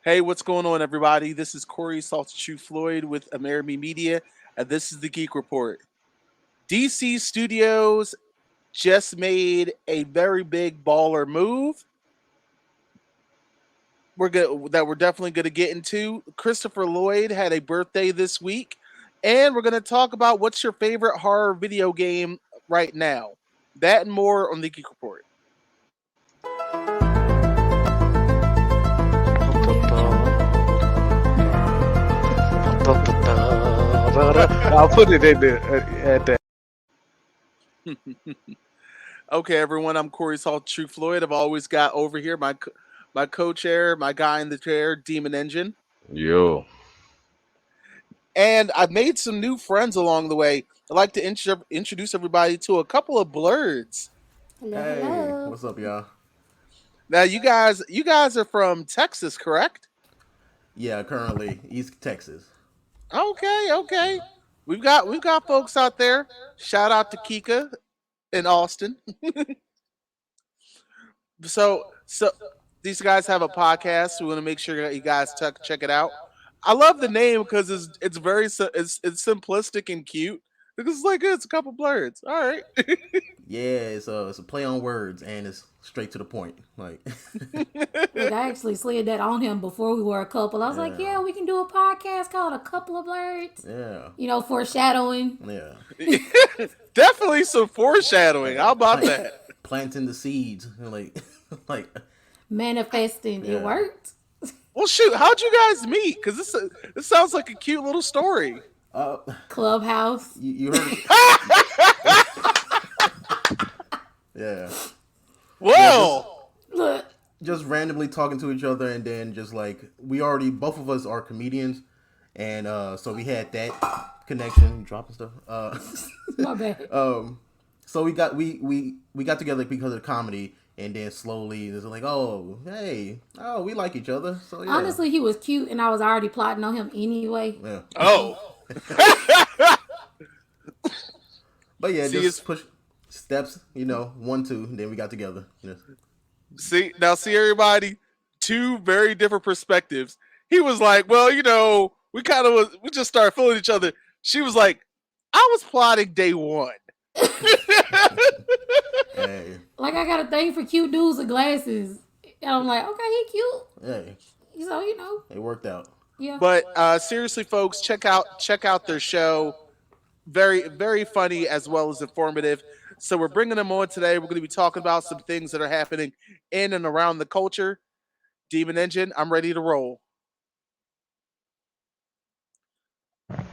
Hey, what's going on, everybody? This is Corey Saltchu Floyd with Amerime Media, and this is the Geek Report. DC Studios just made a very big baller move. We're definitely gonna get into. Christopher Lloyd had a birthday this week, and we're gonna talk about what's your favorite horror video game right now. That and more on the Geek Report. I'll put it in there at that. Okay, everyone. I'm Corey Saltchu Floyd. I've always got over here my co-chair, my guy in the chair, Demon Engine. Yo. And I've made some new friends along the way. I'd like to introduce everybody to a couple of blurs. Hello, Hey, hello. what's up, y'all? Now, you guys are from Texas, correct? Yeah, currently East Texas. Okay, okay. We've got folks out there. Shout out to Kika in Austin. So these guys have a podcast. We want to make sure that you guys check it out. I love the name because it's very it's simplistic and cute. Because it's a couple blurs. All right. Yeah, it's a play on words and it's straight to the point. Look, I actually slid that on him before we were a couple. I was like, Yeah, yeah, we can do a podcast called A Couple of Birds. yeah, Foreshadowing. yeah. Definitely some foreshadowing. How Like about that? planting the seeds, like Manifesting. It yeah. worked. Well, shoot, how'd you guys meet? Because this sounds like a cute little story. Uh, Clubhouse. you heard it? Yeah, yeah. Well, Look. Just randomly talking to each other, and then just like both of us are comedians, and so we had that connection. Dropping stuff. My bad. So we got together because of the comedy, and then slowly it's like, oh hey, oh we like each other. So yeah, Honestly, he was cute and I was already plotting on him anyway. yeah. oh, But yeah, see, just push steps. 1, 2, then we got together. see everybody, two very different perspectives. He was like, well, we just started feeling each other. She was like, I was plotting day one. Hey, Like, I got a thing for cute dudes with glasses. And I'm like, okay, he cute. hey, So, it worked out. yeah. But seriously, folks, check out their show. Very very funny as well as informative. So we're bringing them on today. We're going to be talking about some things that are happening in and around the culture. Demon Engine, I'm ready to roll.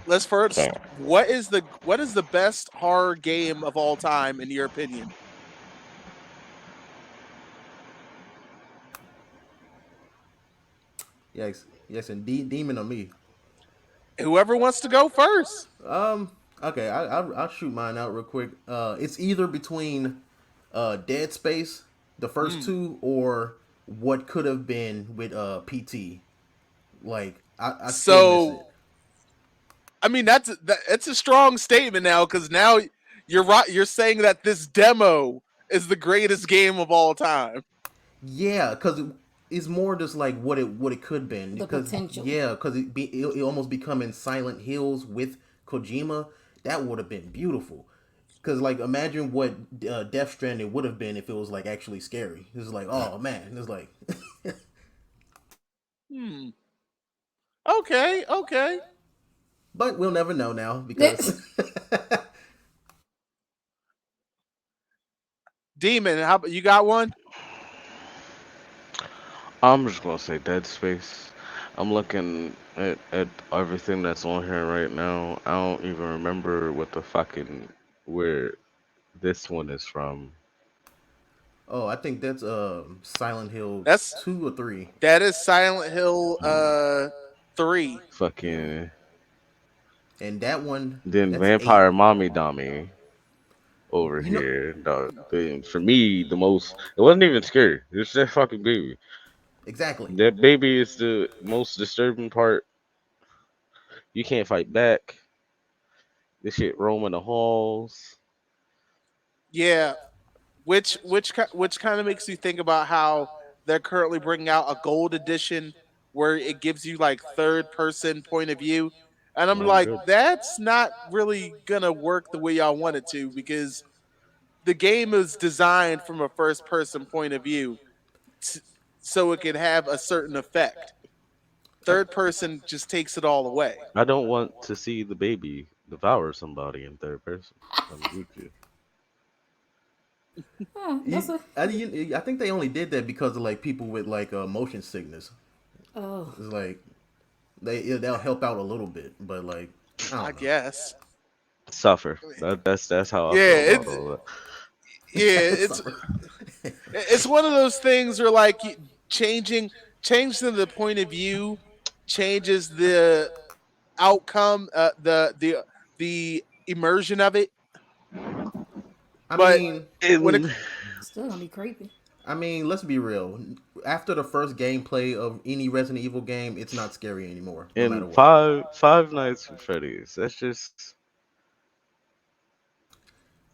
Let's first. Damn. What is the best horror game of all time in your opinion? Yes, yes, and demon on me. Whoever wants to go first. Um, okay, I'll shoot mine out real quick. It's either between Dead Space, the first Mm. two, or what could have been with PT. Like I still miss it. So I mean that's a strong statement now because now you're right. You're saying that this demo is the greatest game of all time. Yeah, because it's more just like what it could have been. The Because potential. yeah, because it almost becoming Silent Hills with Kojima. That would have been beautiful. Because like imagine what Death Stranding would have been if it was like actually scary. It's like oh man, it's like Hmm. Okay. Okay. but we'll never know now because Demon, how about you got one? I'm just gonna say Dead Space. I'm looking at everything that's on here right now. I don't even remember what the fucking where this one is from. oh I think that's Silent Hill That's 2 or 3. that is Silent Hill 3. Fucking And that one then that's 8. Vampire Mommy Dummy over You know here. For me, the most it wasn't even scary. It's that fucking baby. exactly. That baby is the most disturbing part. You can't fight back. This shit roaming the halls. Yeah, which kind of makes you think about how they're currently bringing out a gold edition where it gives you like third person point of view. And I'm Not like, good. that's not really gonna work the way y'all want it to, because the game is designed from a first person point of view t- so it can have a certain effect. I, Third person just takes it all away. I don't want to see the baby devour somebody in third person. I'm Gucci. Yeah, that's a I think they only did that because of like people with like motion sickness. oh. It's like they'll help out a little bit, but like I I don't know. guess. Suffer. That's how I feel Yeah, about all that. it's Suffer. it's one of those things where like changing changing the point of view changes the outcome, the immersion of it. I But mean, when it In Still gonna be creepy. let's be real. After the first gameplay of any Resident Evil game, it's not scary anymore, no matter in what. five nights with Freddy's, that's just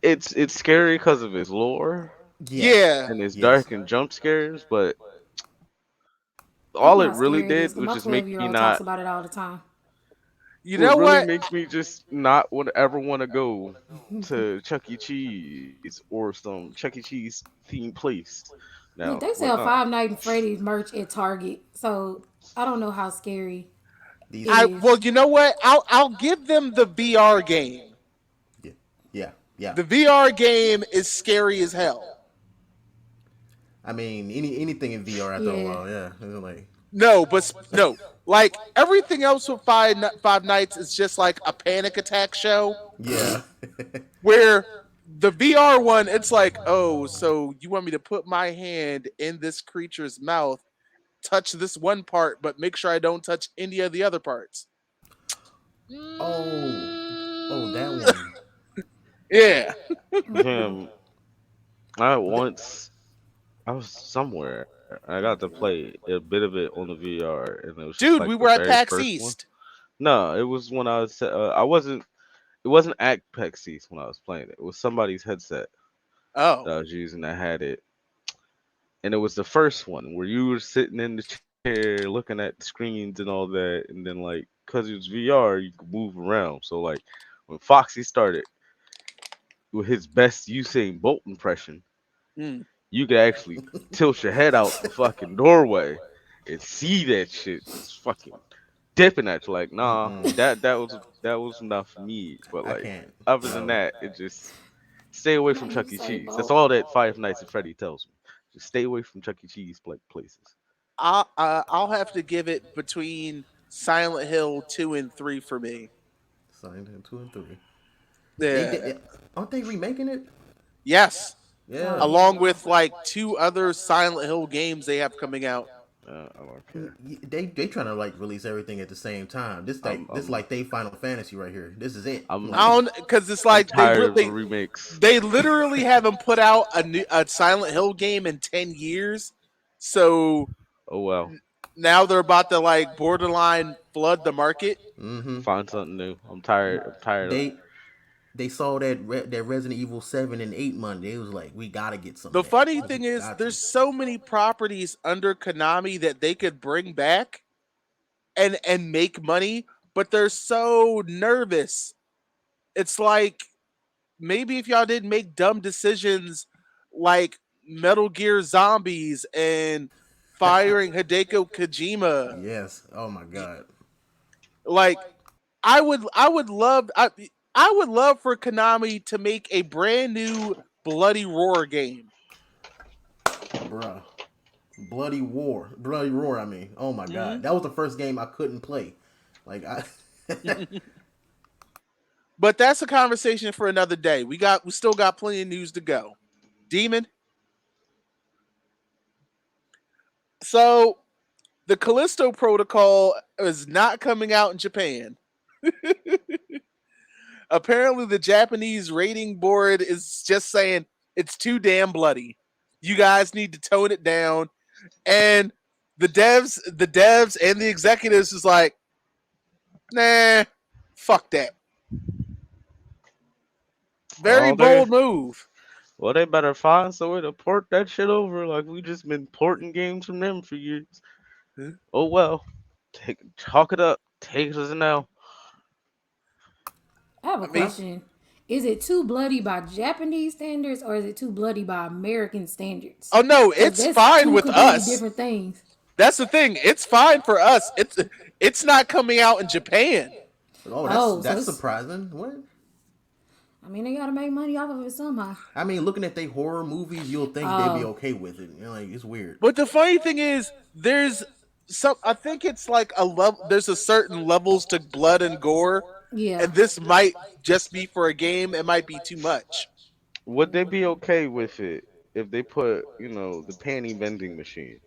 it's scary because of its lore Yes, yeah, and its yes. dark and jump scares, but I don't all know it how really scary it is did because was my just make 12 year me old talks not. about it all the time. you What know really what? makes me just not would ever want to go to Chuck E. Cheese or some Chuck E. Cheese themed place. Now, Look, they like, sell nah. Five Nights at Freddy's merch at Target, so I don't know how scary These, it I is. Well, you know what? I'll give them the VR game. yeah, yeah, yeah. The VR game is scary as hell. I mean, anything in VR after a Yeah. while, yeah. It's like, No, but no, like everything else with Five Nights is just like a panic attack show. yeah. Where the VR one, it's like, oh, so you want me to put my hand in this creature's mouth, touch this one part, but make sure I don't touch any of the other parts. Oh, oh, that Mm, one. yeah. Him, I once I was somewhere. I got to play a bit of it on the VR, and it was just like Dude, the we were at very PAX first one. East. No, it was when I was. I wasn't. It wasn't at PAX East when I was playing it. It was somebody's headset that Oh. I was using that had it, and it was the first one where you were sitting in the chair looking at screens and all that, and then like because it was VR, you could move around. So like when Foxy started with his best Usain Bolt impression, Mm. you could actually tilt your head out the fucking doorway and see that shit just fucking dipping at you. Like, nah, Mm-mm. that was enough for me. But I like, can't. other than No. that, it just stay away from Not Chuck E. Usain Cheese. That's Bolt. all that Five Nights at Freddy tells me. Just stay away from Chuck E. Cheese places. I'll have to give it between Silent Hill 2 and 3 for me. Silent Hill 2 and 3. Yeah. Aren't they remaking it? Yes. Oh Yeah. hell Along no. with like two other Silent Hill games they have coming out. I don't care. They trying to like release everything at the same time. This I'm like this I'm like they Final Fantasy right here. This is it. I'm I don't, because it's I'm like tired of the remakes. they literally haven't put out a Silent Hill game in 10 years. So Oh well, now they're about to like borderline flood the market. Mm-hmm. find something new. I'm tired. I'm tired of. They they saw that Resident Evil 7 and 8 Monday. It was like we gotta get some of The that. funny We thing is, got to. there's so many properties under Konami that they could bring back and make money, but they're so nervous. It's like, maybe if y'all didn't make dumb decisions like Metal Gear Zombies and firing Hideko Kojima, Yes. Oh my god, like I would love for Konami to make a brand new Bloody Roar game. bruh. Bloody Roar. I mean, oh my god, Mhm. that was the first game I couldn't play. Like I. But that's a conversation for another day. We still got plenty of news to go. Demon. So the Callisto Protocol is not coming out in Japan. Apparently, the Japanese rating board is just saying it's too damn bloody. You guys need to tone it down. And the devs and the executives is like, nah, fuck that. Very Oh, they bold move. well, they better find some way to port that shit over. Like we just been porting games from them for years. Oh well. Chalk it up. Take it as an L. I have a I mean, question. Is it too bloody by Japanese standards or is it too bloody by American standards? oh no, Because it's that's fine two with completely us. different things. That's the thing. It's fine for us. It's not coming out in Japan. Oh, that's Oh, so that's it's. surprising. What? I mean, they gotta make money off of it somehow. I mean, looking at they horror movies, you'll think they'd be Oh, okay with it. Like it's weird. But the funny thing is, there's some. I think it's like a level. There's a certain levels to blood and gore, yeah. and this might just be for a game. It might be too much. Would they be okay with it if they put, the panty vending machine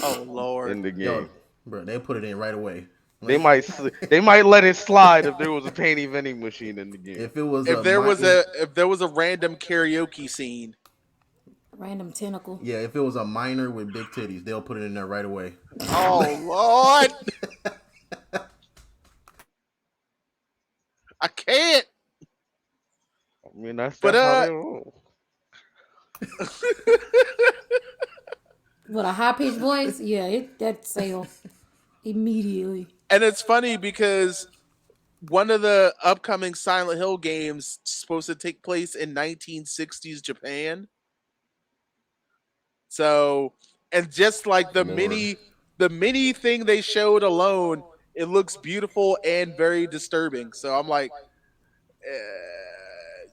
Oh Lord. in the Yo, game? bro, they put it in right away. They Like, might they might let it slide if there was a panty vending machine in the game. if it was If a there was minor, a random karaoke scene, Random tentacle. yeah, if it was a minor with big titties, they'll put it in there right away. oh Lord, I can't. I mean, that's But that's how they roll. With a high pitched voice, yeah, that sale immediately. and it's funny because one of the upcoming Silent Hill games is supposed to take place in 1960s Japan. So, and just like Lord, the mini thing they showed alone, it looks beautiful and very disturbing. So I'm like,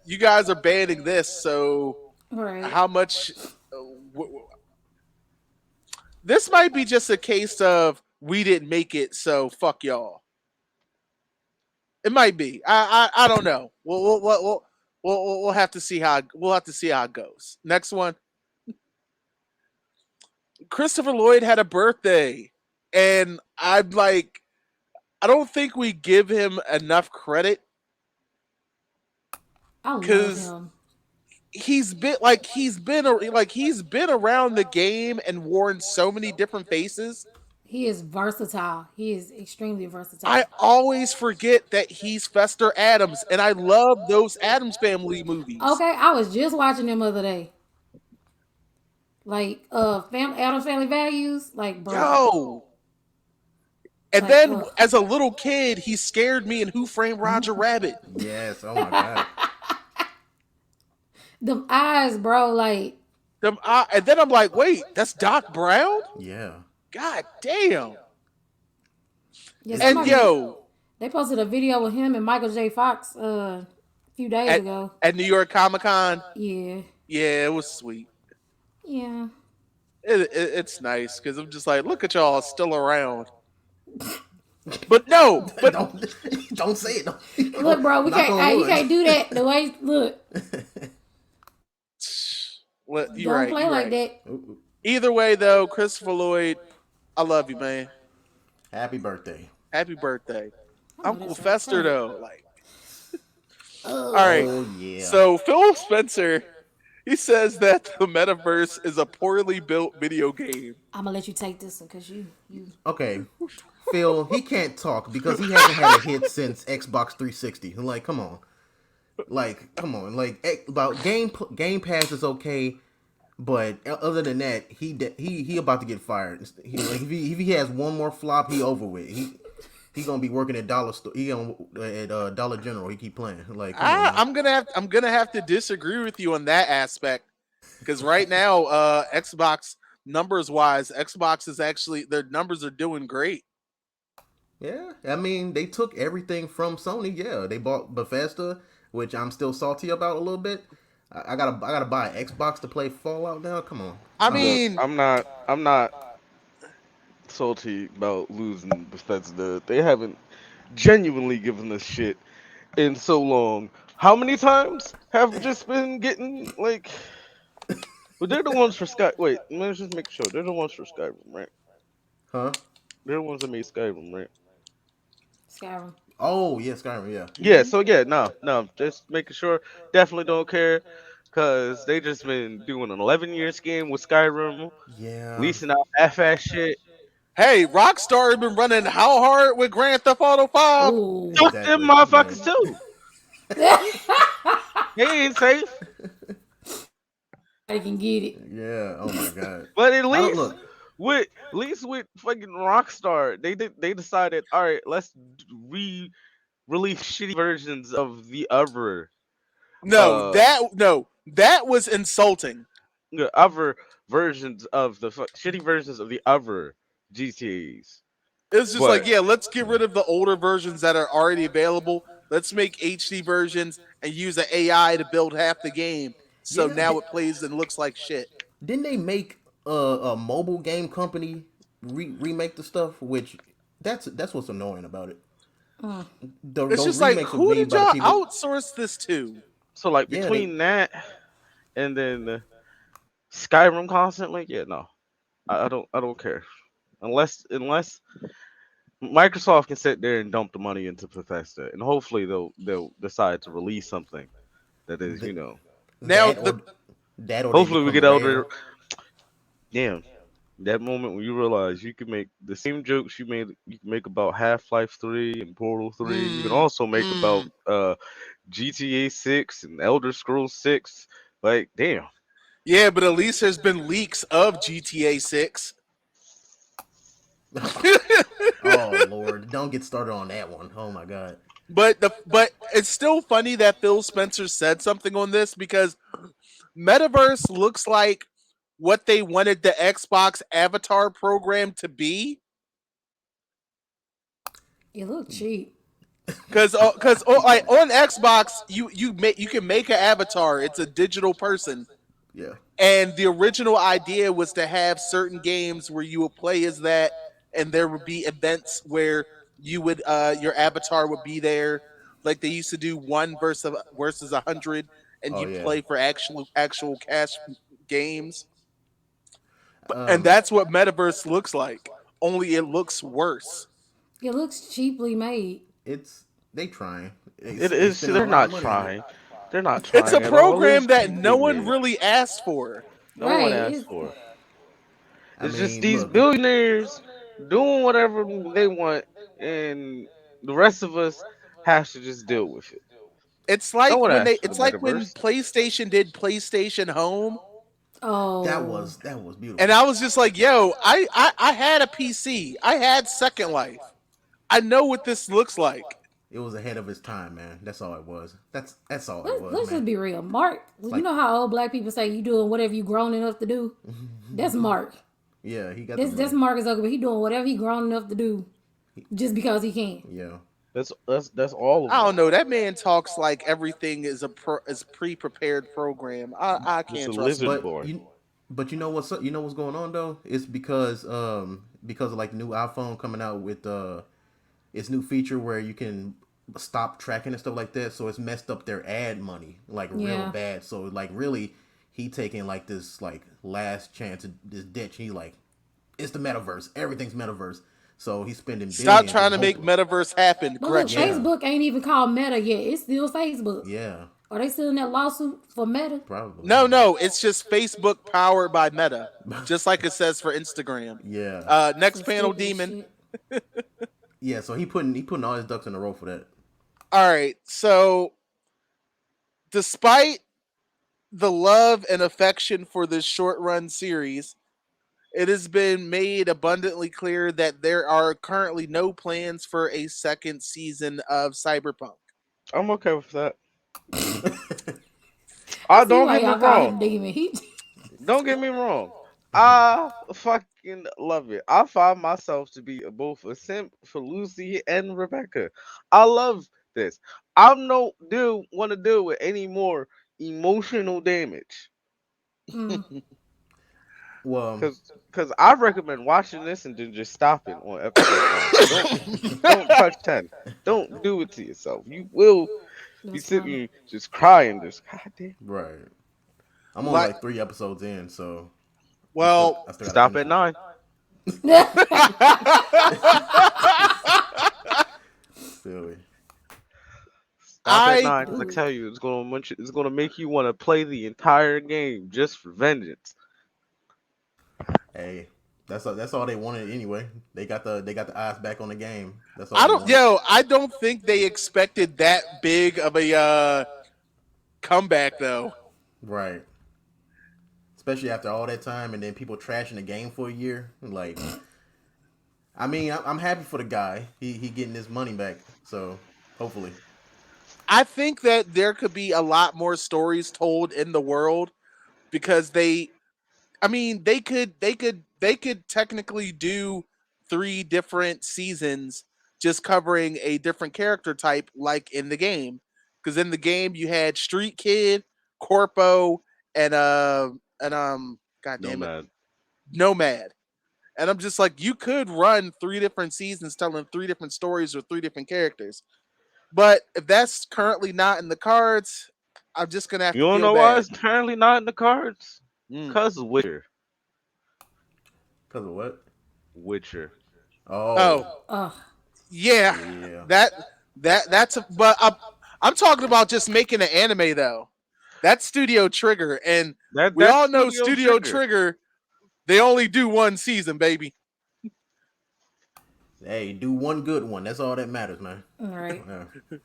you guys are banning this. So Right. how much? This might be just a case of we didn't make it, so fuck y'all. It might be. I don't know. We'll have to see how it goes. Next one. Christopher Lloyd had a birthday, and I'm like, I don't think we give him enough credit I love because him. he's been around the game and worn so many different faces. He is versatile. He is extremely I versatile. always forget that he's Fester Adams, and I love those Adams Family movies. Okay, I was just watching them other day. Like Adam's Family Values, like bro. Yo, and Like then as a little kid, he scared me in Who Framed Roger Rabbit. yes. Oh my god. them eyes, bro, like And then I'm like, wait, that's Doc Brown? Yeah. God damn. yeah, And somebody yo, they posted a video with him and Michael J. Fox a few days at, ago. at New York Comic Con, Yeah. yeah, it was sweet. Yeah. It's nice because I'm just like, look at y'all still around. But no, but don't say it. Look, bro, we Knock can't on hey, you wood. can't do that. The way look. well, you're Don't right. play You're like right. that. Either way, though, Christopher Lloyd, I love you, man. Happy birthday. Happy birthday, Oh, Uncle that's Fester. right. Though, like, all Ugh. right. Oh yeah. So Phil Spencer, he says that the metaverse is a poorly built video game. I'm gonna let you take this one because you Okay. Phil, he can't talk because he hasn't had a hit since Xbox 360. Like, come on. About Game Pass is okay, but other than that, he about to get fired. If he has one more flop, he over with. He gonna be working at Dollar Store. He gonna at Dollar General. He keep playing. Like, come on. I'm gonna have to disagree with you on that aspect because right now, Xbox numbers wise, Xbox is actually their numbers are doing great. Yeah, I mean, they took everything from Sony. Yeah, they bought Bethesda, which I'm still salty about a little bit. I gotta buy an Xbox to play Fallout now. Come on. I Look, mean, I'm not salty about losing Bethesda. They haven't genuinely given us shit in so long. How many times have just been getting like? Well, they're the ones for Sky. Wait, let's just make sure they're the ones for Skyrim, right? Huh? They're the ones that made Skyrim, right? Skyrim. Oh yeah, Skyrim. Yeah. Yeah. So yeah, no, just making sure. Definitely don't care, cause they just been doing an 11-year scheme with Skyrim, Yeah. leasing out half-ass shit. hey, Rockstar has been running how hard with Grand Theft Auto 5? Ooh. Fuck them Exactly. motherfuckers Yeah. too. They ain't safe. I can get it. Yeah. Oh my god. But at I don't least look. with at least with fucking Rockstar, they decided, all right, let's re-release shitty versions of the No, uh that was insulting. other versions of shitty versions of the other GTA's. It's just But like, yeah, let's get rid of the older versions that are already available. Let's make HD versions and use the AI to build half the game. So Yeah, now it plays and looks like shit. didn't they make a mobile game company remake the stuff? Which that's what's annoying about it. Mm. It's Those just like, remakes are who made did by the y'all people. outsource this to? so like Yeah, they. between that and then Skyrim constantly, yeah, no, I don't care unless Microsoft can sit there and dump the money into Bethesda, and hopefully they'll decide to release something that is, Th- Now that the or they hopefully we become get Elder. rare. Damn, that moment when you realize you can make the same jokes you can make about Half-Life 3 and Portal 3. You can mm, also make about mm. GTA 6 and Elder Scrolls 6. Like, damn. Yeah, but at least there's been leaks of GTA 6. Oh Lord, don't get started on that one. Oh my God. But it's still funny that Phil Spencer said something on this because Metaverse looks like what they wanted the Xbox Avatar program to be. It looked cheap. Cause like on Xbox you can make an avatar. It's a digital person, Yeah. and the original idea was to have certain games where you would play as that, and there would be events where you would your avatar would be there, like they used to do one versus 100, and Oh you'd yeah. play for actual cash games. And Um. that's what Metaverse looks like. Only it looks worse. It looks cheaply made. It's they trying. It They is. See, spending a they're lot of not money on it. trying. They're not It's a trying at all. It is program that cheaply no one made. really asked for. No one Right. asked It's for it. I It's just mean, these look. billionaires doing whatever they want, and the rest of us have to just deal with it. It's No like one when they asked for the it's like when metaverse. PlayStation did PlayStation Home, oh, That was and beautiful. I was just like, yo, I had a PC. I had Second Life. I know what this looks like. It was ahead of its time, man. That's all it was. That's all it was, let's man. just be real. Mark, It's you like, know how old black people say you doing whatever you grown enough to do. That's Mark. yeah, he got the That's money. Mark Zuckerberg. He doing whatever he grown enough to do, just because he can. Yeah. That's all of I them. don't know. That man talks like everything is is pre-prepared program. I It's a can't trust lizard him. But boy. you know what's going on though? It's because of like the new iPhone coming out with its new feature where you can stop tracking and stuff like that. So it's messed up their ad money like real Yeah. bad. So like really, he taking like this like last chance of this ditch. He like it's the metaverse. Everything's metaverse. So he's spending Stop billions trying and to make hoping. Metaverse happen, But look, Gretchen. Yeah, Facebook ain't even called Meta yet. It's still Facebook. yeah, Are they still in that lawsuit for Meta? probably. No, it's just Facebook powered by Meta, just like it says for Instagram. Yeah, Next Some panel, stupid Demon. shit. yeah. So he putting all his ducks in a row for that. All right, so despite the love and affection for this short run series, it has been made abundantly clear that there are currently no plans for a second season of Cyberpunk. I'm okay with that. I I see don't why get me y'all call wrong. him Demon. He Don't get me wrong. I fucking love it. I find myself to be both a simp for Lucy and Rebecca. I love this. I don't do want to deal with any more emotional damage. mm, Well, Cause I recommend watching this and then just stopping on episode 9. Don't touch 10. Don't do it to yourself. You will it be was funny. sitting just crying. Just goddamn. right. I'm only Like, like 3 episodes in, so well, I still gotta Stop finish at it. 9. Silly. Stop at I 9 because I Dude, tell you, it's gonna make you want to play the entire game just for vengeance. Hey, that's all they wanted anyway. They got the eyes back on the game. That's all I they don't wanted. yo, I don't think they expected that big of a comeback though. Right. especially after all that time, and then people trashing the game for a year. Like, I mean, I'm happy for the guy. He getting his money back. So hopefully, I think that there could be a lot more stories told in the world because I mean, they could technically do three different seasons just covering a different character type like in the game. Cuz in the game you had Street Kid, Corpo and god damn it, Nomad. Nomad. And I'm just like you could run three different seasons telling three different stories with three different characters. But if that's currently not in the cards, I'm just going to have You to don't feel know why bad. it's currently not in the cards? Mm. Cause Witcher. because of what? Witcher. Oh, Oh, Ugh. yeah. yeah. That that's a, but I'm talking about just making an anime though. That's Studio Trigger, and we That's all know Studio Studio Trigger. Trigger. They only do one season, baby. Hey, do one good one. That's all that matters, man. All right. Yeah.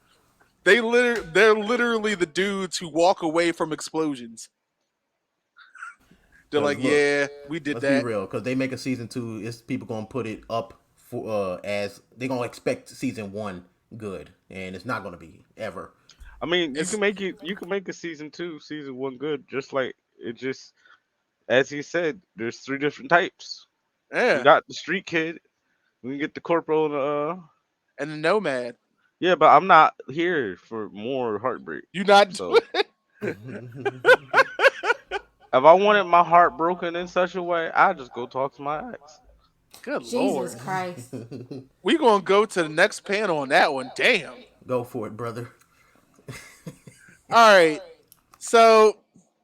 They're literally the dudes who walk away from explosions. They're Because like, look, yeah, we did let's be that. real. Because they make a season 2, it's people gonna put it up for as they gonna expect season 1 good, and it's not gonna be ever. I mean, you It's can make it. You can make a season two, season one good. Just like it just, as he said, there's three different types. We yeah, got the street kid. We can get the corporal. And, and the Nomad. yeah, but I'm not here for more heartbreak. You not So if I wanted my heart broken in such a way, I just go talk to my ex. good Jesus lord. Christ. We gonna go to the next panel on that one. Damn. Go for it, brother. All right. So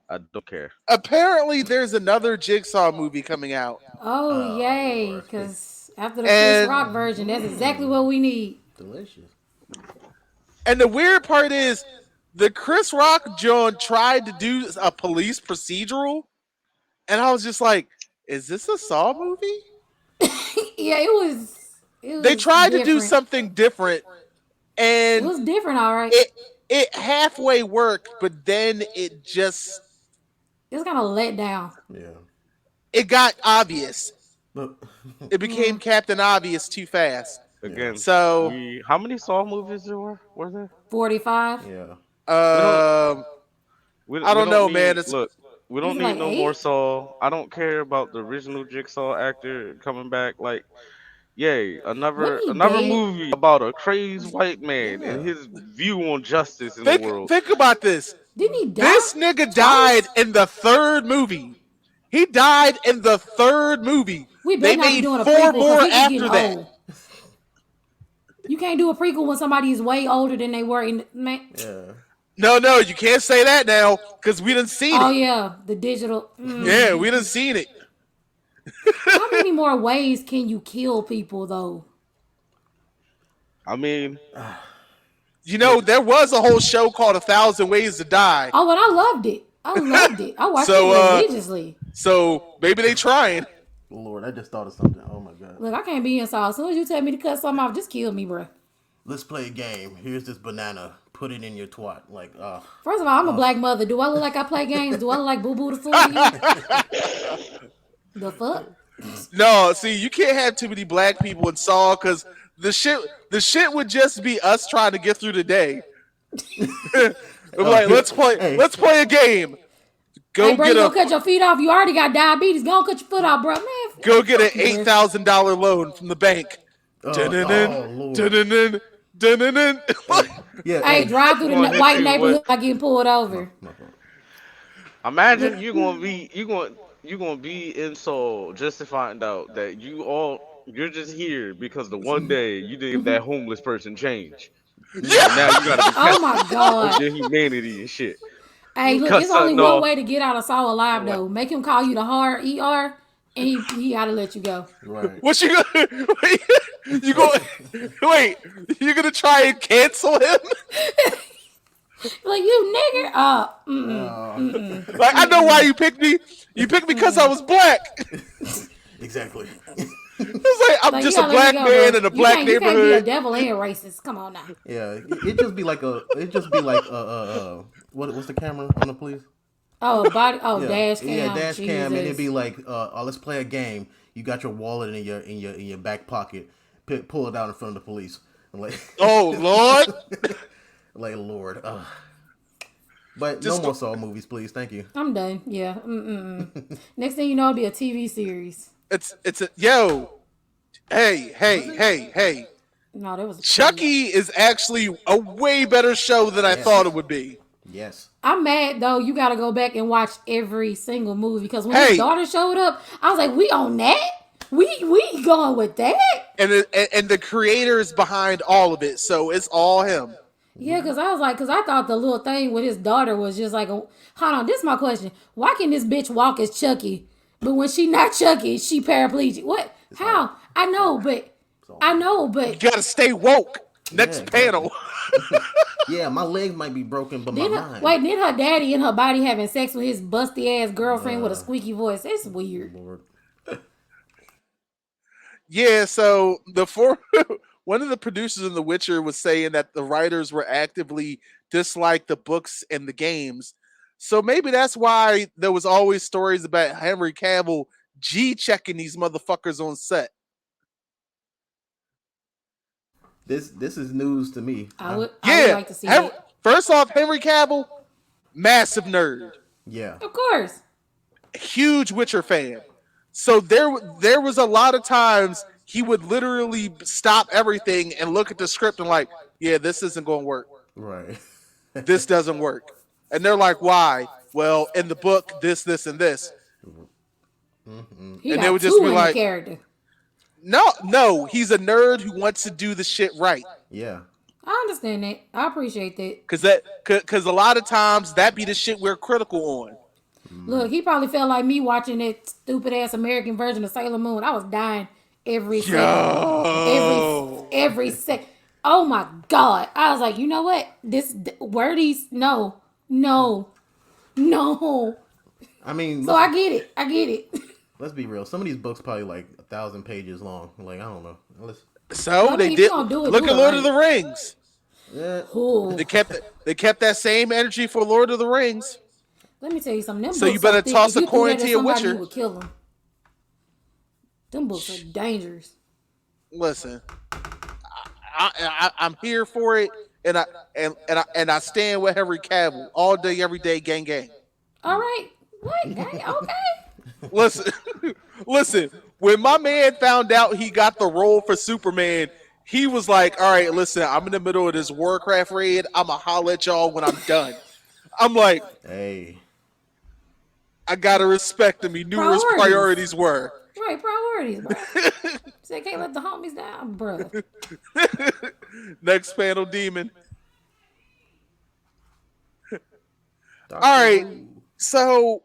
I don't care. apparently there's another Jigsaw movie coming out. Oh, Oh yay. Lord, Because after the Chris And Rock version, that's exactly what we need. delicious. and the weird part is the Chris Rock John tried to do a police procedural, and I was just like, is this a Saw movie? Yeah, it was. It They was tried to do different. something different, It and was different, all right. it halfway worked, but then It's kind of let down. Yeah. it got obvious. But It became Captain Obvious too fast. yeah. Again, So we how many Saw movies there were there? 45. Yeah. We don't um I we don't don't know, man. need It's look. We Is don't it need like no more 8? Saw. I don't care about the original Jigsaw actor coming back. Like, yay, Wasn't he another dead? movie about a crazed white man and Yeah. his view on justice in the think world. think about this. Didn't he die? This nigga died Twice? in the third movie. He died in the third movie. We They better not be made doing a 4 prequel more because he just after getting that. old. You can't do a prequel when somebody is way older than they were in man. Yeah. No, you can't say that now because we done seen Oh it. yeah, the digital. Yeah, we done seen it. How many more ways can you kill people though? I mean, You know, there was a whole show called 1,000 Ways to Die. Oh, and I loved it. I loved it. I watched So, it religiously. So maybe they trying. Lord, I just thought of something. Oh my god. Look, I can't be in Saw. As soon as you tell me to cut something off, just kill me, bro. Let's play a game. Here's this banana. Put it in your twat. Like, First of all, I'm a black mother. Do I look like I play games? Do I look like Boo Boo the Fool to you? The fuck? No, see, you can't have too many black people in Saw because the shit would just be us trying to get through the day. We're like, let's play a game. Go Hey, bro, you get gonna cut your feet off? You already got diabetes. Go cut your foot off, bro. Man, go get an fuck you, bro. $8,000 loan from the bank. oh Dun-dun-dun, Lord. dun-dun-dun, dun-dun-dun. Yeah. Hey, drive through Gonna the hit white you neighborhood with- by getting pulled over. imagine you gonna be in Seoul just to find out that you're just here because the one day you gave that homeless person change. And now you gotta be Oh my tested god. on your humanity and shit. Hey, look, Cut it's only something one off. way to get out of Saw alive though. Make him call you the hard ER, and he gotta let you go. Right. What you gonna you go wait, you gonna try and cancel him? Like you nigger. Like, I know why you picked me. You picked me because I was black. Exactly. It's like I'm Like, just you a gotta let black me go, man bro. in a black You can't be a neighborhood. devil and racist. Come on now. Yeah. It just be like what's the camera on the police? Oh, body. Oh, Yeah, dash yeah, cam. dash cam, and it'd Jesus. be like, oh, let's play a game. You got your wallet in your back pocket. Pull it out in front of the police. I'm like, Oh Lord, like Lord. But no just more Saw movies, please. Thank you. I'm done. Yeah. Mm-mm. Next thing you know, it'll be a TV series. it's a yo. Hey. No, that was cool. Chucky is actually a way better show than I thought Yes, it would be. yes, I'm mad though. You got to go back and watch every single movie because when his Hey, daughter showed up, I was like, "We on that? We going with that?" and the creator is behind all of it, so it's all him. Yeah, because I was like, because I thought the little thing with his daughter was just like, hold on, this is my question. Why can this bitch walk as Chucky, but when she not Chucky, she paraplegic? What? it's all, How? I it's all, know, but it's all I mental. know, You but gotta stay woke. Yeah, Next panel. exactly. Yeah, my legs might be broken, but my then her, mind. wait, then her daddy and her body having sex with his busty ass girlfriend with a Uh, squeaky voice. It's weird. Lord. Yeah, so the four one of the producers in The Witcher was saying that the writers were actively dislike the books and the games. So maybe that's why there was always stories about Henry Cavill G checking these motherfuckers on set. This is news to me. I would Yeah, like to see that. first off, Henry Cavill, massive nerd, Yeah, Of course. huge Witcher fan. So there was a lot of times he would literally stop everything and look at the script and like, yeah, this isn't going to work. right. This doesn't work. And they're like, why? Well, in the book, this, and this. He And they got would just two be in the like, character. no, he's a nerd who wants to do the shit right. Yeah, I understand that. I appreciate that. Cause a lot of times that be the shit we're critical on. Look, he probably felt like me watching that stupid ass American version of Sailor Moon. I was dying every second. Every Yo. every sec. Oh my god! I was like, you know what? This where these no. I mean, So I get it. I get it. let's be real. Some of these books probably like 1,000 pages long. Like I don't know. So I they mean, if you did gonna do it, look do at it Lord of right. the Rings. Yeah, Ooh. They kept that same energy for Lord of the Rings. Let me tell you something. Them So you books so better thick. If toss a you threw coin that to at your somebody, you Witcher. would kill them. Them books are dangerous. Listen, I'm here for it, and I stand with Henry Cavill all day, every day, gang. All right. What? Gang? Okay. Listen, listen. When my man found out he got the role for Superman, he was like, "All right, listen, I'm in the middle of this Warcraft raid. I'ma holler at y'all when I'm done." I'm like, hey, I gotta respect him. He knew where his Priorities. priorities were. Right, priorities, bro. Say can't let the homies down, bro. Next panel, demon. All Doctor right, Who. so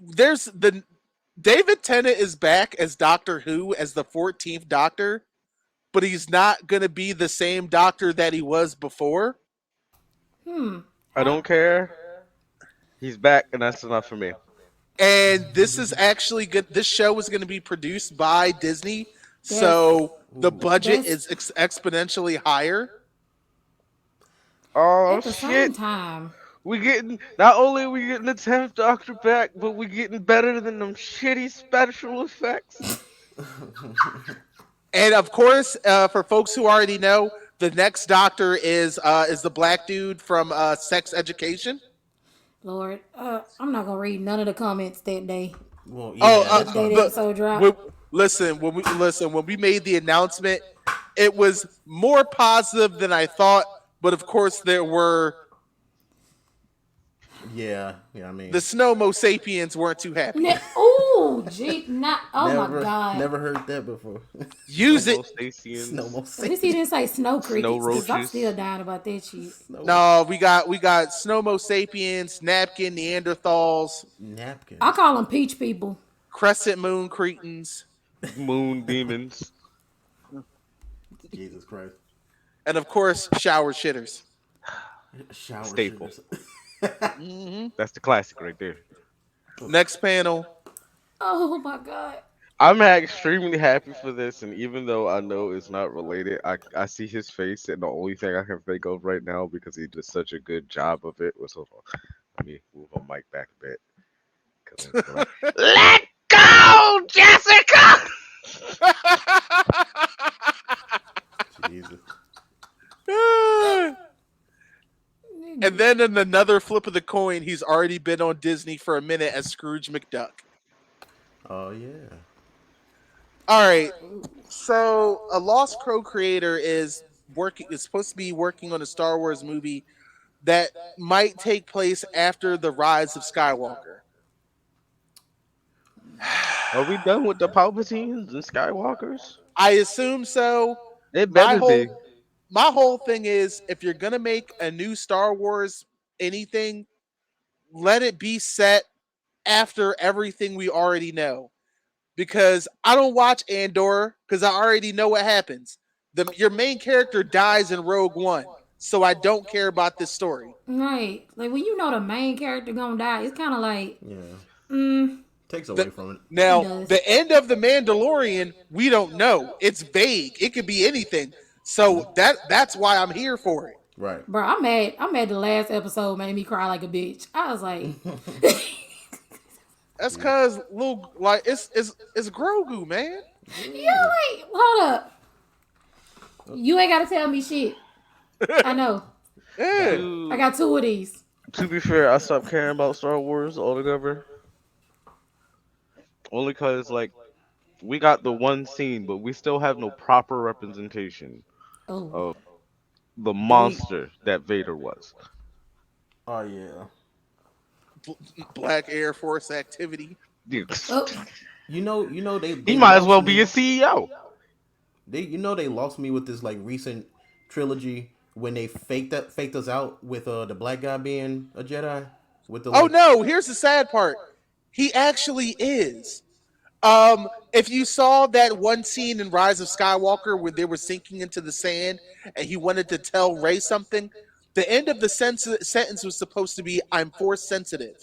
there's the David Tennant is back as Doctor Who as the 14th Doctor, but he's not gonna be the same Doctor that he was before. I don't care. He's back, and that's enough for me. And this is actually good. This show is going to be produced by Disney, That's so the Ooh. budget that's is exponentially higher. Oh at the same shit! time. We getting not only are we getting the 10th Doctor back, but we getting better than them shitty special effects. And of course, for folks who already know, the next Doctor is the black dude from Sex Education. Lord, I'm not gonna read none of the comments that day. Well, Oh, yeah, The that's day fine. the but episode we, dropped. when we made the announcement, it was more positive than I thought. But of course, there were Yeah. I the mean, Snow Sapiens weren't too happy. Ooh, gee, not. Oh my never, god. never heard that before. Use it. Snowmosians, Snowmo At least he didn't say snow snow crickets, cause I'm still roaches. dying about that shit. Snow No, we got Snow Sapiens, Napkin, Neanderthals, I napkins. call them peach people. Crescent Moon Cretans, Moon demons. Jesus Christ. and of course shower shitters. Shower Staple. shitters. Hmm That's the classic right there. Next panel. Oh my god. I'm extremely happy for this, and even though I know it's not related, I see his face, and the only thing I can think of right now because he did such a good job of it was, hold on, let me move my mic back a bit because I'm gonna be like, "Let go, Jessica." Jesus. And then in another flip of the coin, he's already been on Disney for a minute as Scrooge McDuck. Oh yeah. All right. So a Lost Crow creator is supposed to be working on a Star Wars movie that might take place after the rise of Skywalker. Are we done with the Palpatines and Skywalkers? I assume so. It My better be. whole thing is if you're gonna make a new Star Wars anything, let it be set after everything we already know. Because I don't watch Andor because I already know what happens. Your main character dies in Rogue One, so I don't care about this story. Right. Like when you know the main character gonna die, it's kind of like, Yeah. mm, Takes The, away from it. it Now, does. the end of the Mandalorian, we don't know. It's vague. It could be anything. So that's why I'm here for it. Right. Bro, I'm mad. I'm mad. The last episode made me cry like a bitch. I was like, That's cause little like it's Grogu, man. you Yeah. like, hold up. You ain't gotta tell me shit. I know. Yeah. Got I To got two of these. to be fair, I stopped caring about Star Wars altogether. Only cause like we got the one scene, but we still have no proper representation Oh, of the they. monster that Vader was. Oh yeah. Black Air Force activity. oh, You know He they might as lost well be me. a CEO. They lost me with this like recent trilogy when they faked us out with the black guy being a Jedi with the Oh like. no, here's the sad part. He actually is. If you saw that one scene in Rise of Skywalker where they were sinking into the sand and he wanted to tell Rey something, the end of the sentence was supposed to be "I'm force sensitive."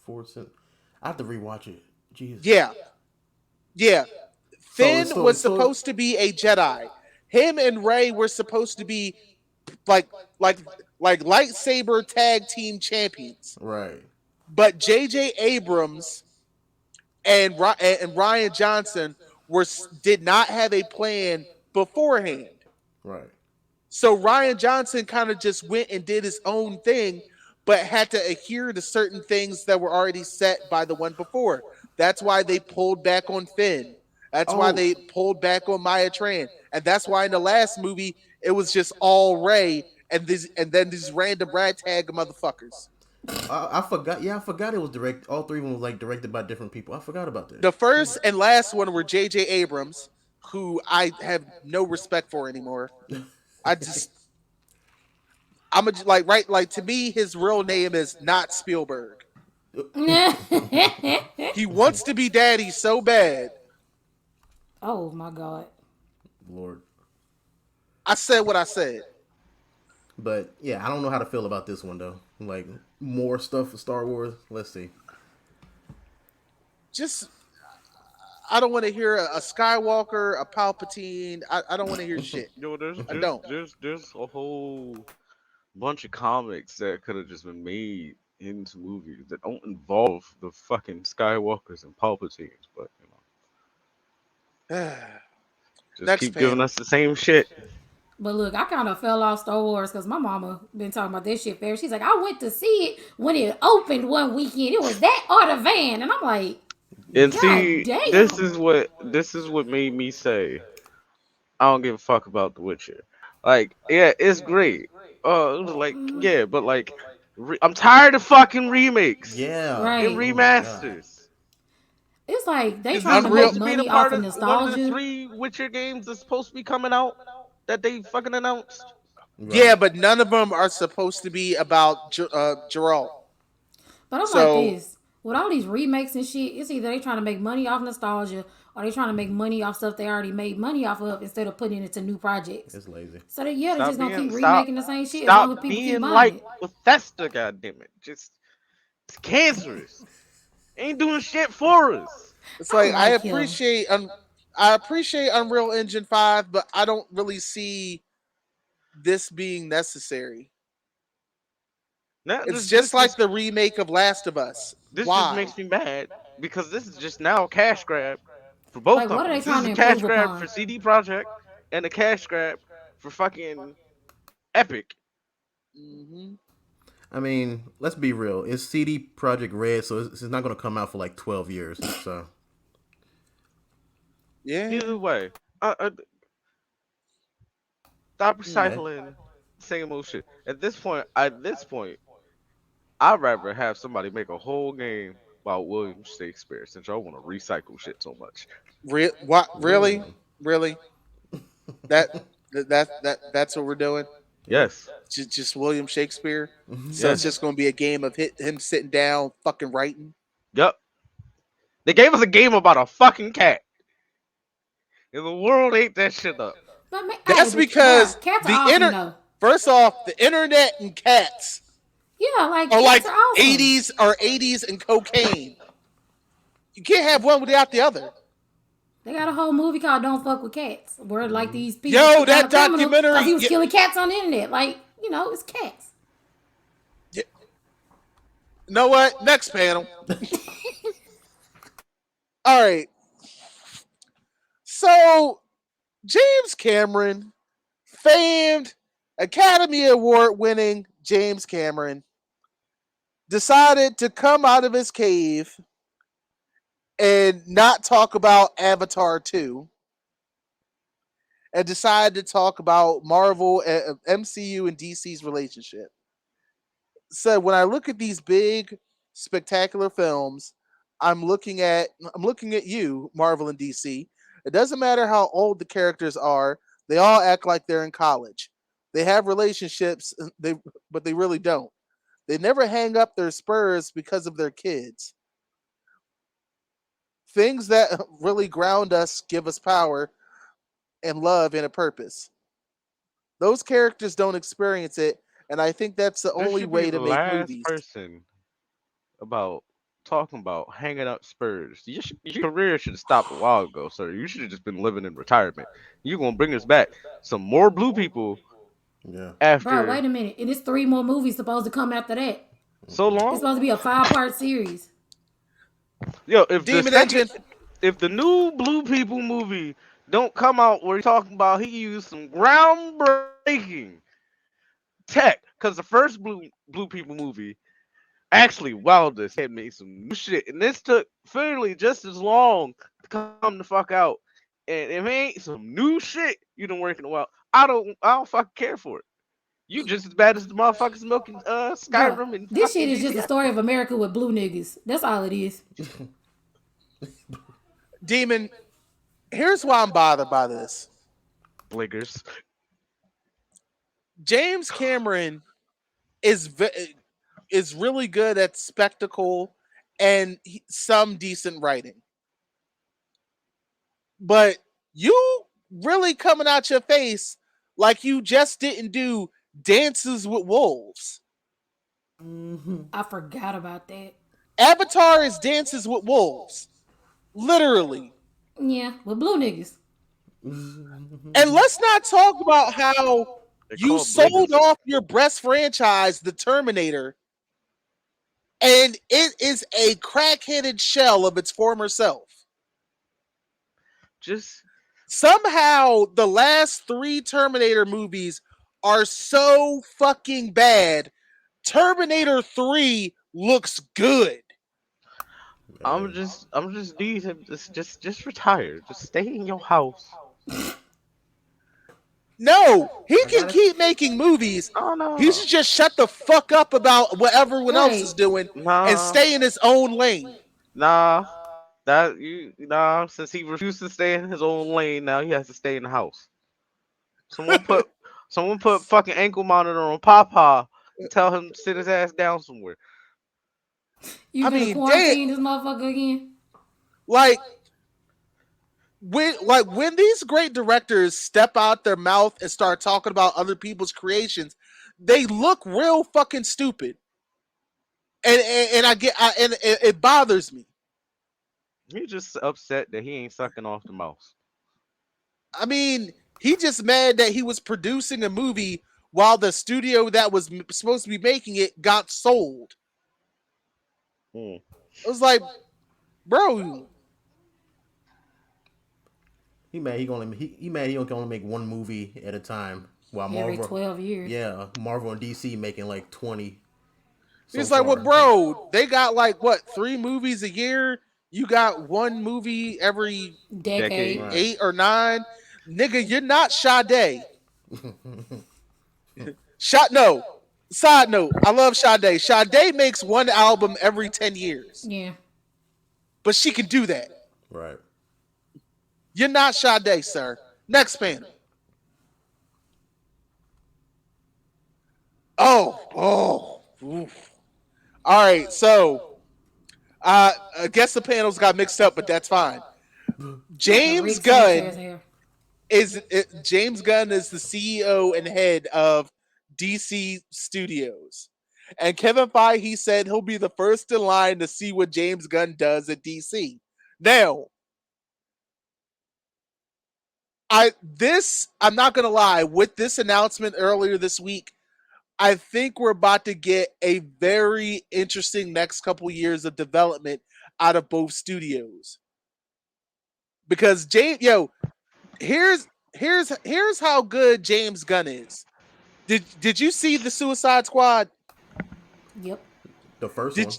Force. I have to rewatch it. Jesus. Yeah, yeah. So it's Finn so was so supposed to be a Jedi. Him and Rey were supposed to be like like like lightsaber tag team champions. right, But J.J. Abrams and Ryan Johnson did not have a plan beforehand. right. So Ryan Johnson kind of just went and did his own thing, but had to adhere to certain things that were already set by the one before. That's why they pulled back on Finn. That's why Oh, they pulled back on Maya Tran. And that's why in the last movie it was just all Ray and then these random ragtag motherfuckers. I forgot. Yeah, I forgot it was direct. All three of them was like directed by different people. I forgot about that. The first and last one were J.J. Abrams, who I have no respect for anymore. I just I'm a, like right like to me his real name is not Spielberg. He wants to be daddy so bad. oh my god. Lord. I said what I said. But yeah, I don't know how to feel about this one though. Like more stuff for Star Wars. Let's see. Just I don't want to hear a Skywalker, a Palpatine. I don't want to hear shit. Yo, I don't. there's a whole bunch of comics that could have just been made into movies that don't involve the fucking Skywalkers and Palpatines, but you know, just Next keep giving panel. us the same shit. But look, I kind of fell off Star Wars because my mama been talking about this shit forever. She's like, I went to see it when it opened one weekend. It was that or the van, and I'm like, And God see, damn. this is what made me say I don't give a fuck about The Witcher. Like, yeah, it's great. It was like, yeah, but like, I'm tired of fucking remakes Yeah. and Right. Oh my god. remasters. It's like they Is trying this to Unreal. make supposed to be the money off part of of one of the nostalgia. three Witcher games that's supposed to be coming out that they fucking announced? Yeah, Right. but none of them are supposed to be about Geralt. But I'm like So this. With all these remakes and shit, it's either they trying to make money off nostalgia or they trying to make money off stuff they already made money off of instead of putting it into new projects. It's lazy. So yeah, they Stop just gonna being keep stop remaking the same shit as long as stop people keep being buying like it. Bethesda, goddammit. Just it's cancerous. Ain't doing shit for us. It's I like like him. I appreciate Unreal Engine 5, but I don't really see this being necessary. Not It's this. just This like just the remake of Last of Us. this just Why? makes me mad because this is just now a cash grab for both Like, what are they companies. This trying is to a cash improve grab for upon? CD Projekt and a cash grab for fucking Epic. Hmm. I mean, let's be real. It's CD Project Red, so it's not going to come out for like 12 years. So Yeah. Either way, stop Mm. recycling same old shit. At this point, I'd rather have somebody make a whole game about William Shakespeare since y'all want to recycle shit so much. What? Really? really, Really? That that's what we're doing. yeah. Yes. Just William Shakespeare. So it's Yes. just going to be a game of him sitting down, fucking writing. Yep. They gave us a game about a fucking cat. And the world ate that shit up. But hey, That's but bruh, because cats are the awesome inter. though. First off, the internet and cats Yeah, like are cats like are awesome. 80s and cocaine. You can't have one without the other. They got a whole movie called "Don't Fuck with Cats," where like these people Yo, took out a that criminal because documentary. he was killing cats on the internet. Like, it's cats. You know what? Next panel. All right. So James Cameron, famed Academy Award winning James Cameron, decided to come out of his cave and not talk about Avatar 2 and decided to talk about Marvel, MCU, and DC's relationship. So when I look at these big, spectacular films, I'm looking at you, Marvel and DC. It doesn't matter how old the characters are; they all act like they're in college. They have relationships, but they really don't. They never hang up their spurs because of their kids. Things that really ground us, give us power and love and a purpose. Those characters don't experience it, and I think that's the There only should be way the to make last movies. person about talking about hanging up spurs. Your career should have stopped a while ago, sir. You should have just been living in retirement. You're gonna bring us back some more blue people Yeah. Bro, after wait a minute. And it's 3 more movies supposed to come after that. so It's long? supposed to be a 5-part series. Yo, Demon Engine. if the new blue people movie don't come out where he's talking about he used some groundbreaking tech, because the first blue people movie actually wowed us. He had made some new shit, and this took fairly just as long to come the fuck out. And if it ain't some new shit you done working a while, I don't fucking care for it. You just as bad as the motherfuckers milking Bruh, Skyrim and this fucking shit is just a GTA. story of America with blue niggas. That's all it is. Demon, here's why I'm bothered by this. Bliggers. James Cameron is is really good at spectacle and some decent writing. But you really coming out your face like you just didn't do Dances with Wolves. I forgot about that. Avatar is Dances with Wolves. Literally. Yeah, with blue niggas. And let's not talk about how They're you called sold bliggers. off your breast franchise, The Terminator, and it is a crack-headed shell of its former self. Just Somehow, the last 3 Terminator movies are so fucking bad. Terminator 3 looks good. Man. I'm just need him just retire. Just stay in your house. No, he I can gotta. keep making movies. Oh He no. should just shut the fuck up about what everyone else is Right. doing and Nah. stay in his own lane. Nah. Since he refused to stay in his own lane, now he has to stay in the house. Someone put someone put fucking ankle monitor on Papa and tell him to sit his ass down somewhere. You I gonna mean, damn, quarantine this motherfucker again? like when these great directors step out their mouth and start talking about other people's creations, they look real fucking stupid. And I get and it bothers me. He just upset that he ain't sucking off the mouse. I mean, he just mad that he was producing a movie while the studio that was supposed to be making it got sold. Mm. It was like, bro, He mad he mad he can only make one movie at a time while Every Marvel, 12 years. yeah, Marvel and DC making like 20 so it's like, well, far. bro, they got like what 3 movies a year. You got one movie every Decade. Decade. Right. 8 or 9. Nigga, you're not Sade. Shot no. Side note, I love Sade. Sade makes one album every 10 years. Yeah. But she can do that. Right. You're not Sade, sir. Next panel. Oof. All right, so I guess the panels got mixed up, but that's fine. Look at James Rick Sancher's Gunn hair. James Gunn is the CEO and head of DC Studios. And Kevin Feige said he'll be the first in line to see what James Gunn does at DC. Now, I'm not gonna lie, with this announcement earlier this week, I think we're about to get a very interesting next couple years of development out of both studios. Because here's here's how good James Gunn is. Did you see the Suicide Squad? Yep. The first Did one.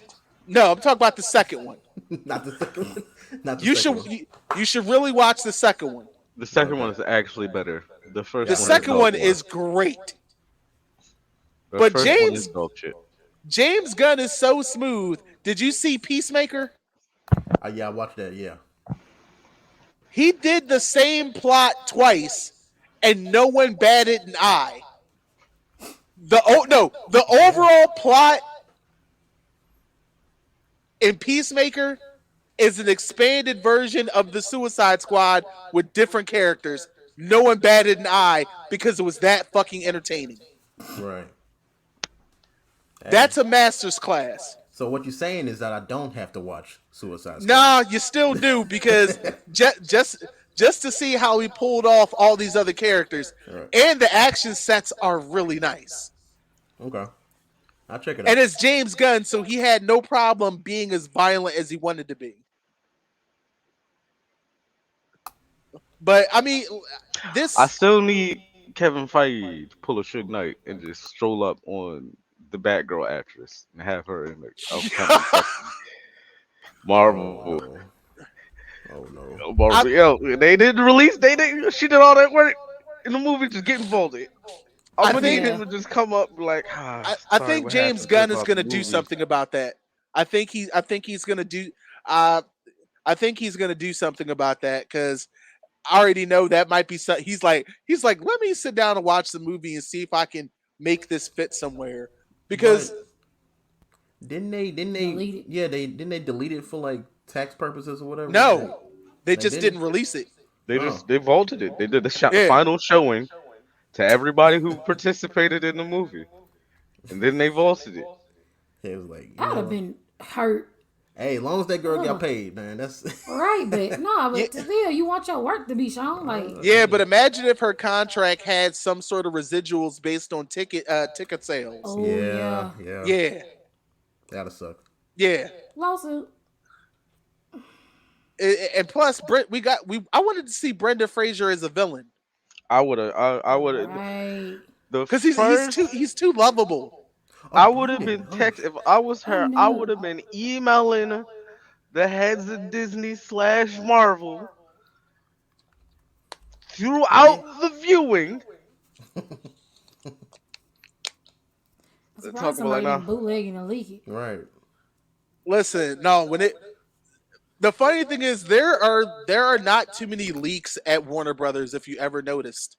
No, I'm talking about the second one. Not the second one. Not the You second should one. you should really watch the second one. The second one Okay. is actually better. The first The one is second dog one water. is great. The But first one is dog shit. James Gunn is so smooth. Did you see Peacemaker? Yeah, I watched that. Yeah. He did the same plot twice and no one batted an eye. The Yeah. overall plot in Peacemaker is an expanded version of the Suicide Squad with different characters. No one batted an eye because it was that fucking entertaining. Right. Hey. That's a master's class. So what you're saying is that I don't have to watch Suicide Squad. Nah, you still do because just to see how he pulled off all these other characters, Right. and the action sets are really nice. Okay. I'll check it And out. it's James Gunn, so he had no problem being as violent as he wanted to be. But I mean, I this still need Kevin Feige to pull a Suge Knight and just stroll up on the Batgirl actress and have her in the upcoming fucking Oh Marvel. no. Oh no. Marvel. I Yo, they didn't release. They didn't. She did all that work in the movie. Just get involved. I'm I gonna need think him Yeah. to just come up and be like, I sorry, think what James happened? Say Gunn is about the going to do movie. something about that. I think he's going to do. Uh, I think he's going to do something about that because I already know that might be. He's like, let me sit down and watch the movie and see if I can make this fit somewhere. But Because didn't they Delete it. yeah, they didn't they delete it for like tax purposes or whatever? no, they They just didn't? didn't release it. They Oh. just they vaulted it. They did the Yeah, final showing to everybody who participated in the movie, and then they vaulted it. It was like, I'd have been hurt. hey, as long as that girl got Ugh. paid, man, that's Right, but no, yeah, but still, you want your work to be shown. Like, yeah. But imagine if her contract had some sort of residuals based on ticket sales. oh yeah, yeah, yeah. Yeah, That'd suck. yeah. lawsuit. And plus, I wanted to see Brenda Fraser as a villain I would have. I would have. Right. The because first. he's too lovable. I Oh would have man. been Oh. text if I was I her. I would knew. have been emailing the heads of Disney slash Marvel throughout Hey. the viewing. I'm Talk surprised about like, somebody nah. didn't bootleg it and leak it. Right. Listen, no, the funny thing is there are not too many leaks at Warner Brothers if you ever noticed.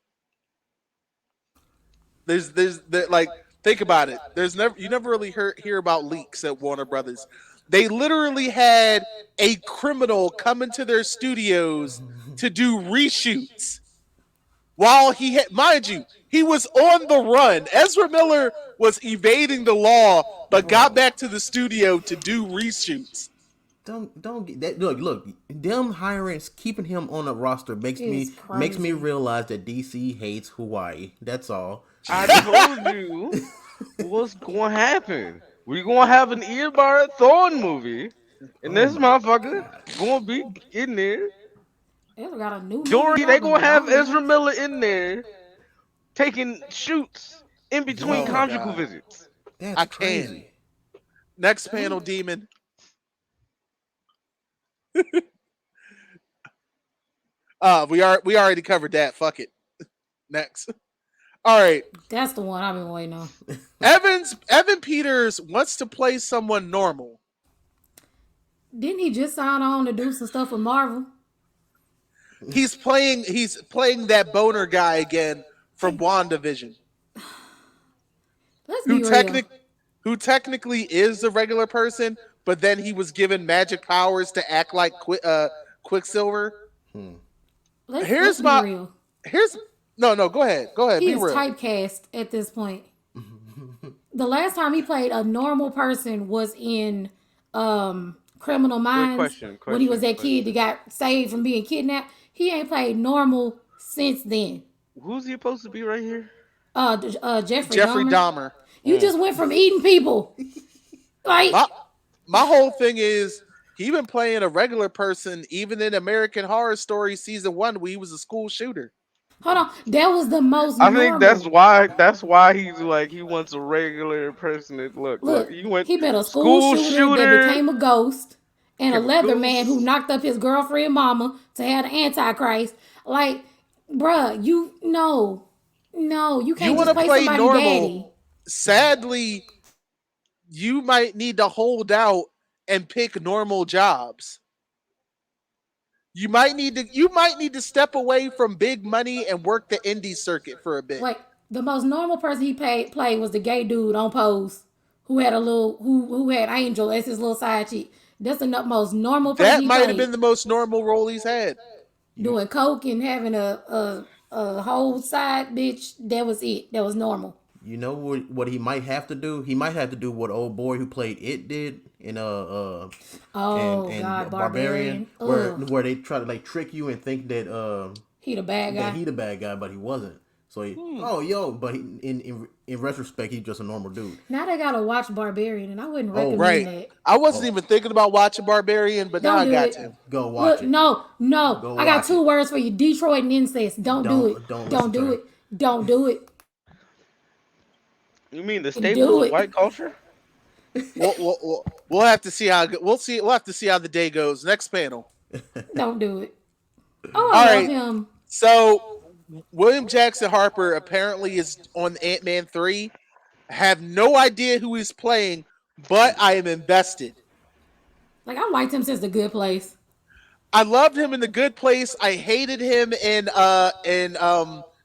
Like think about it. There's never you never really hear about leaks at Warner Brothers. They literally had a criminal come into their studios to do reshoots while he had, mind you, he was on the run. Ezra Miller was evading the law, but got Oh. back to the studio to do reshoots. don't get that. Look, them hiring, keeping him on the roster It's makes me crazy. realize that DC hates Hawaii. That's all. I told you what's going to happen. We going to have an Eobard Thorn movie, and Oh this my motherfucker god. going to be in there. They got a new movie During they dropping going to have tomorrow. Ezra Miller in there taking shoots in between Oh my Yo, conjugal god, visits. that's I can't. crazy. Next panel, demon. We already covered that. Fuck it. Next. All right. That's the one I've been waiting on. Evan Peters wants to play someone normal. Didn't he just sign on to do some stuff with Marvel? He's playing that boner guy again from WandaVision. Let's Who be real. technic who technically is a regular person, but then he was given magic powers to act like Quicksilver. Let's Here's be my real. here's no, go ahead. Go ahead, He be is real. typecast at this point. The last time he played a normal person was in Criminal Wait, Minds when he was that kid that got saved from being kidnapped. He ain't played normal since then. Who's he supposed to be right here? Jeffrey Jeffrey Dahmer. Dahmer. You just went from eating people. Like, My whole thing is he been playing a regular person even in American Horror Story season 1 where he was a school shooter. hold on. That was the most I think that's normal. why. That's why he's like he wants a regular person to look. Look, He went he been a school school shooter that shooter. became a ghost and a Became a leather man who ghost. knocked up his girlfriend mama to have the Antichrist. Like, bruh, you You can't want just to play play somebody daddy. normal. Sadly, you might need to hold out and pick normal jobs. You might need to step away from big money and work the indie circuit for a bit. Like, the most normal person he played was the gay dude on Pose who had a little who had Angel as his little side chick. That's the most normal person That he might have played. been the most normal role he's had. Doing coke and having a whole side bitch. That was it. That was normal. You know what he might have to do? He might have to do what old boy who played It did in Oh and God, Barbarian, Barbarian. Ugh. where they try to like trick you and think that He the bad that guy. he the bad guy, but he wasn't. So but in retrospect, he's just a normal dude. Now they gotta watch Barbarian, and I wouldn't Oh, recommend Right. that. I wasn't even thinking about watching Barbarian, but now Don't I do got it. to. Go watch Look, it. no. Go I got watch 2 it. words for you: Detroit and incest. Don't do it. Don't Don't listen to do her. it. Don't do it. You mean the Do staples of it. white culture? We'll have to see how we'll have to see how the day goes. Next panel. Don't do it. Oh, All I love right. him. So William Jackson Harper apparently is on Ant-Man 3. I have no idea who he's playing, but I am invested. Like, I liked him since The Good Place. I loved him in The Good Place. I hated him in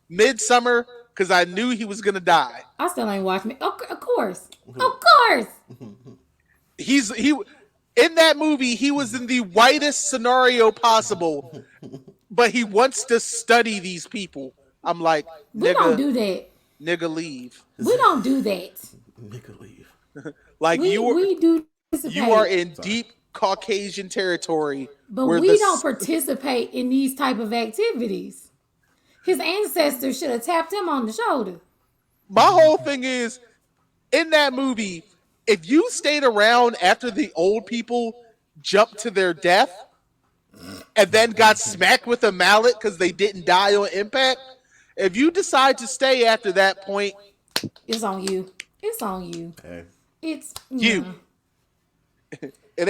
Midsummer because I knew he was gonna die. I still ain't watched me. Of course. Of course. He in that movie he was in the whitest scenario possible, but he wants to study these people. I'm like, We don't nigga, do that. nigga, leave. We don't do that. Nigga leave. Like We do participate. you are in deep Caucasian territory, But where we don't participate in these type of activities. His ancestors should have tapped him on the shoulder. My whole thing is in that movie, if you stayed around after the old people jumped to their death and then got smacked with a mallet because they didn't die on impact, if you decide to stay after that point, It's on you. It's on you. Hey. It's you. It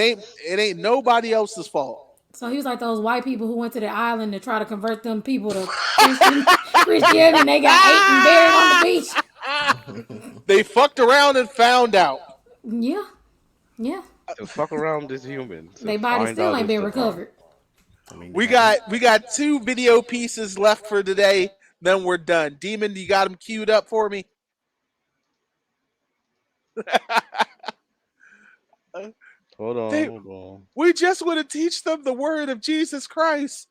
ain't nobody else's fault. So he was like those white people who went to the island to try to convert them people to Christianity, and they got ate and buried on the beach. They fucked around and found out. Yeah. Yeah. To fuck around this human. to Their body find still out ain't been it's the problem. recovered. I mean, We got 2 video pieces left for today. Then we're done. Demon, you got them queued up for me? Hold on. We just want to teach them the word of Jesus Christ.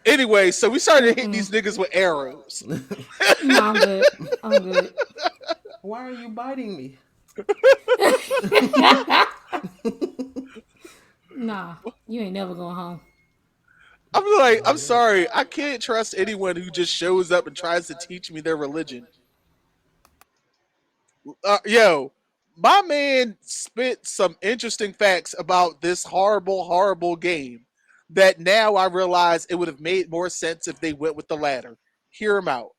Anyway, so we started hitting these niggas with arrows. No, I'm good. I'm good. why are you biting me? Nah, you ain't never going home. I'm sorry, I can't trust anyone who just shows up and tries to teach me their religion. Yo, my man spit some interesting facts about this horrible, horrible game that now I realize it would have made more sense if they went with the latter. Hear him out.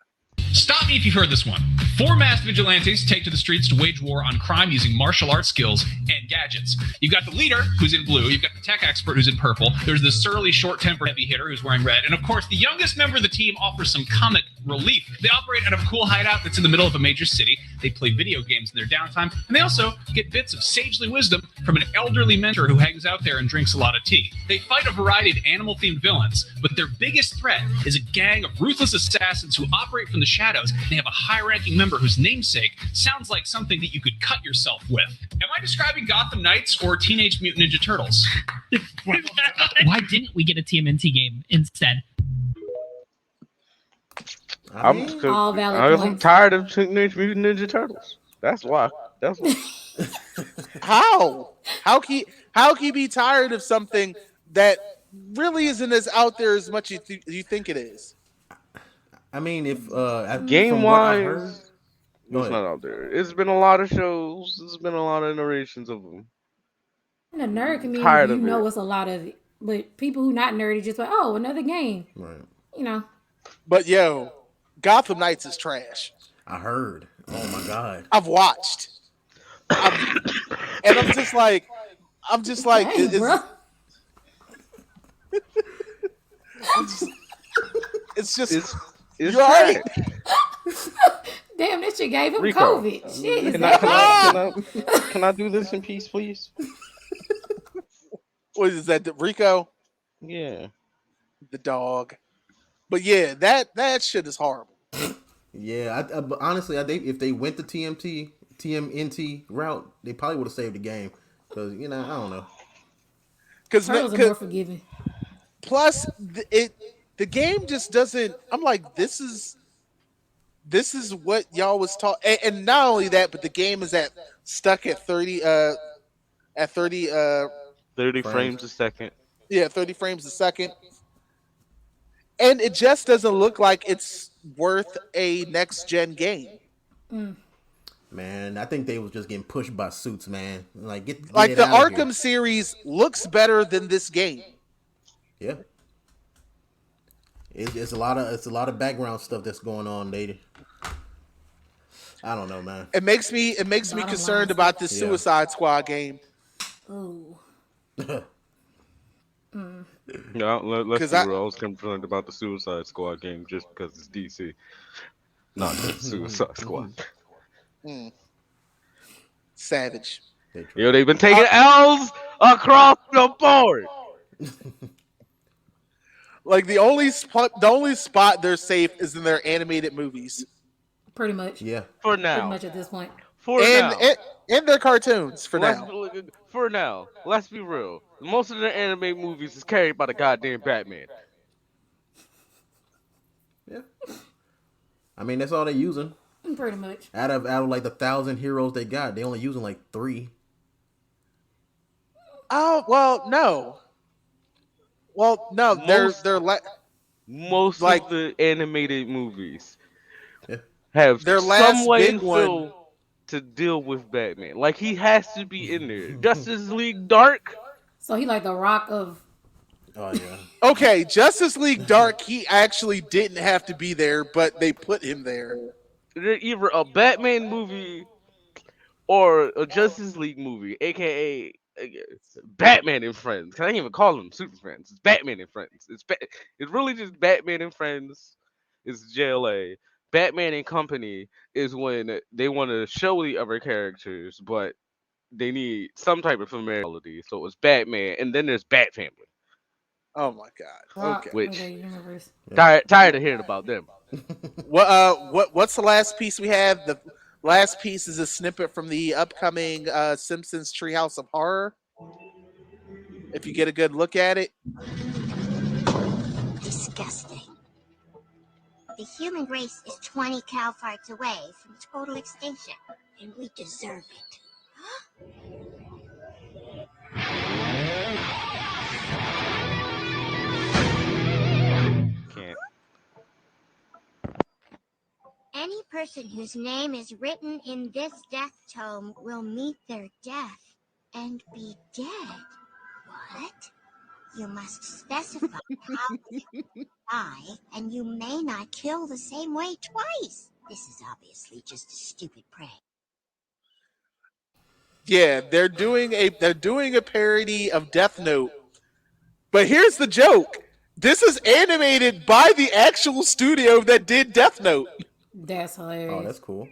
Stop me if you've heard this one. 4 masked vigilantes take to the streets to wage war on crime using martial arts skills and gadgets. You've got the leader, who's in blue. You've got the tech expert, who's in purple. There's the surly, short-tempered heavy hitter, who's wearing red. And of course, the youngest member of the team offers some comic relief. They operate out of a cool hideout that's in the middle of a major city. They play video games in their downtime. And they also get bits of sagely wisdom from an elderly mentor who hangs out there and drinks a lot of tea. They fight a variety of animal-themed villains, but their biggest threat is a gang of ruthless assassins who operate from the shadows. They have a high-ranking member whose namesake sounds like something that you could cut yourself with. Am I describing Gotham Knights or Teenage Mutant Ninja Turtles? Why didn't we get a TMNT game instead? All valid I'm points. tired of Teenage Mutant Ninja Turtles. That's why. That's why. How? How can he be tired of something that really isn't as out there as much as you think it is? I mean, if Game from what I heard, wise, it's not out there. It's been a lot of shows. There's been a lot of iterations of them. In the nerd Tired community, of you know it. it's a lot of it. But people who not nerdy just like, oh, another game. right? You know. But yo, Gotham Knights is trash. I heard. Oh my god. I've watched. And I'm just like, Hey, bro. it's It's you're right. Damn, this shit gave him Rico. COVID. Shit, is Can that can I do this in peace, please? What is that? Rico, Yeah. the dog. But yeah, that shit is horrible. Yeah, but honestly, I think if they went the TMNT route, they probably would have saved the game. Because I don't know. Because Turtles are more forgiving. plus the game just doesn't. I'm like, this is what y'all was taught, and not only that, but the game is stuck at 30 30 30 frames a second. 30 frames a second, and it just doesn't look like it's worth a next gen game. Man, I think they was just getting pushed by Suits, man. Like get Like it the out of Arkham here. series looks better than this game. Yeah. It's a lot of background stuff that's going on. I don't know, man. It makes me Bottom concerned line. about this Yeah. Suicide Squad game. Ooh. Yeah, let's 'Cause be I- real. I was concerned about the Suicide Squad game just because it's DC, not the Suicide Squad. Savage. Yo, they've been taking L's across the board. Like the only spot they're safe is in their animated movies Pretty much. Yeah. For Pretty now. much at this point. For and now. and their cartoons for now. For now. Let's be real. Most of the anime movies is carried by the goddamn Batman. Yeah. I mean, that's all they're using. Pretty much. Out of like the 1,000 heroes they got, they only using like 3. Oh well, no. Well, no, Most Like- of the animated movies Yeah. have Their some last way big and one- feel to deal with Batman. Like he has to be in there. Justice League Dark. So he like the Rock of. Oh yeah. Okay, Justice League Dark, he actually didn't have to be there, but they put him there. They're either a Batman movie or a Justice League movie, aka Batman and Friends. I can't even call them Super Friends. It's Batman and Friends. It's really just Batman and Friends. It's JLA. Batman and Company is when they want to show the other characters, but they need some type of familiarity. So it's Batman, and then there's Bat Family. Oh my god. Okay. Which- Universe. Tired of hearing about them. What's the last piece we have? The last piece is a snippet from the upcoming Simpsons Treehouse of Horror. If you get a good look at it. Disgusting. The human race is 20 cow farts away from total extinction, and we deserve it. Any person whose name is written in this death tome will meet their death and be dead. What? You must specify how you die, and you may not kill the same way twice. This is obviously just a stupid prank. Yeah, they're doing a parody of Death Note. But here's the joke. This is animated by the actual studio that did Death Note. That's Oh, hilarious. that's cool.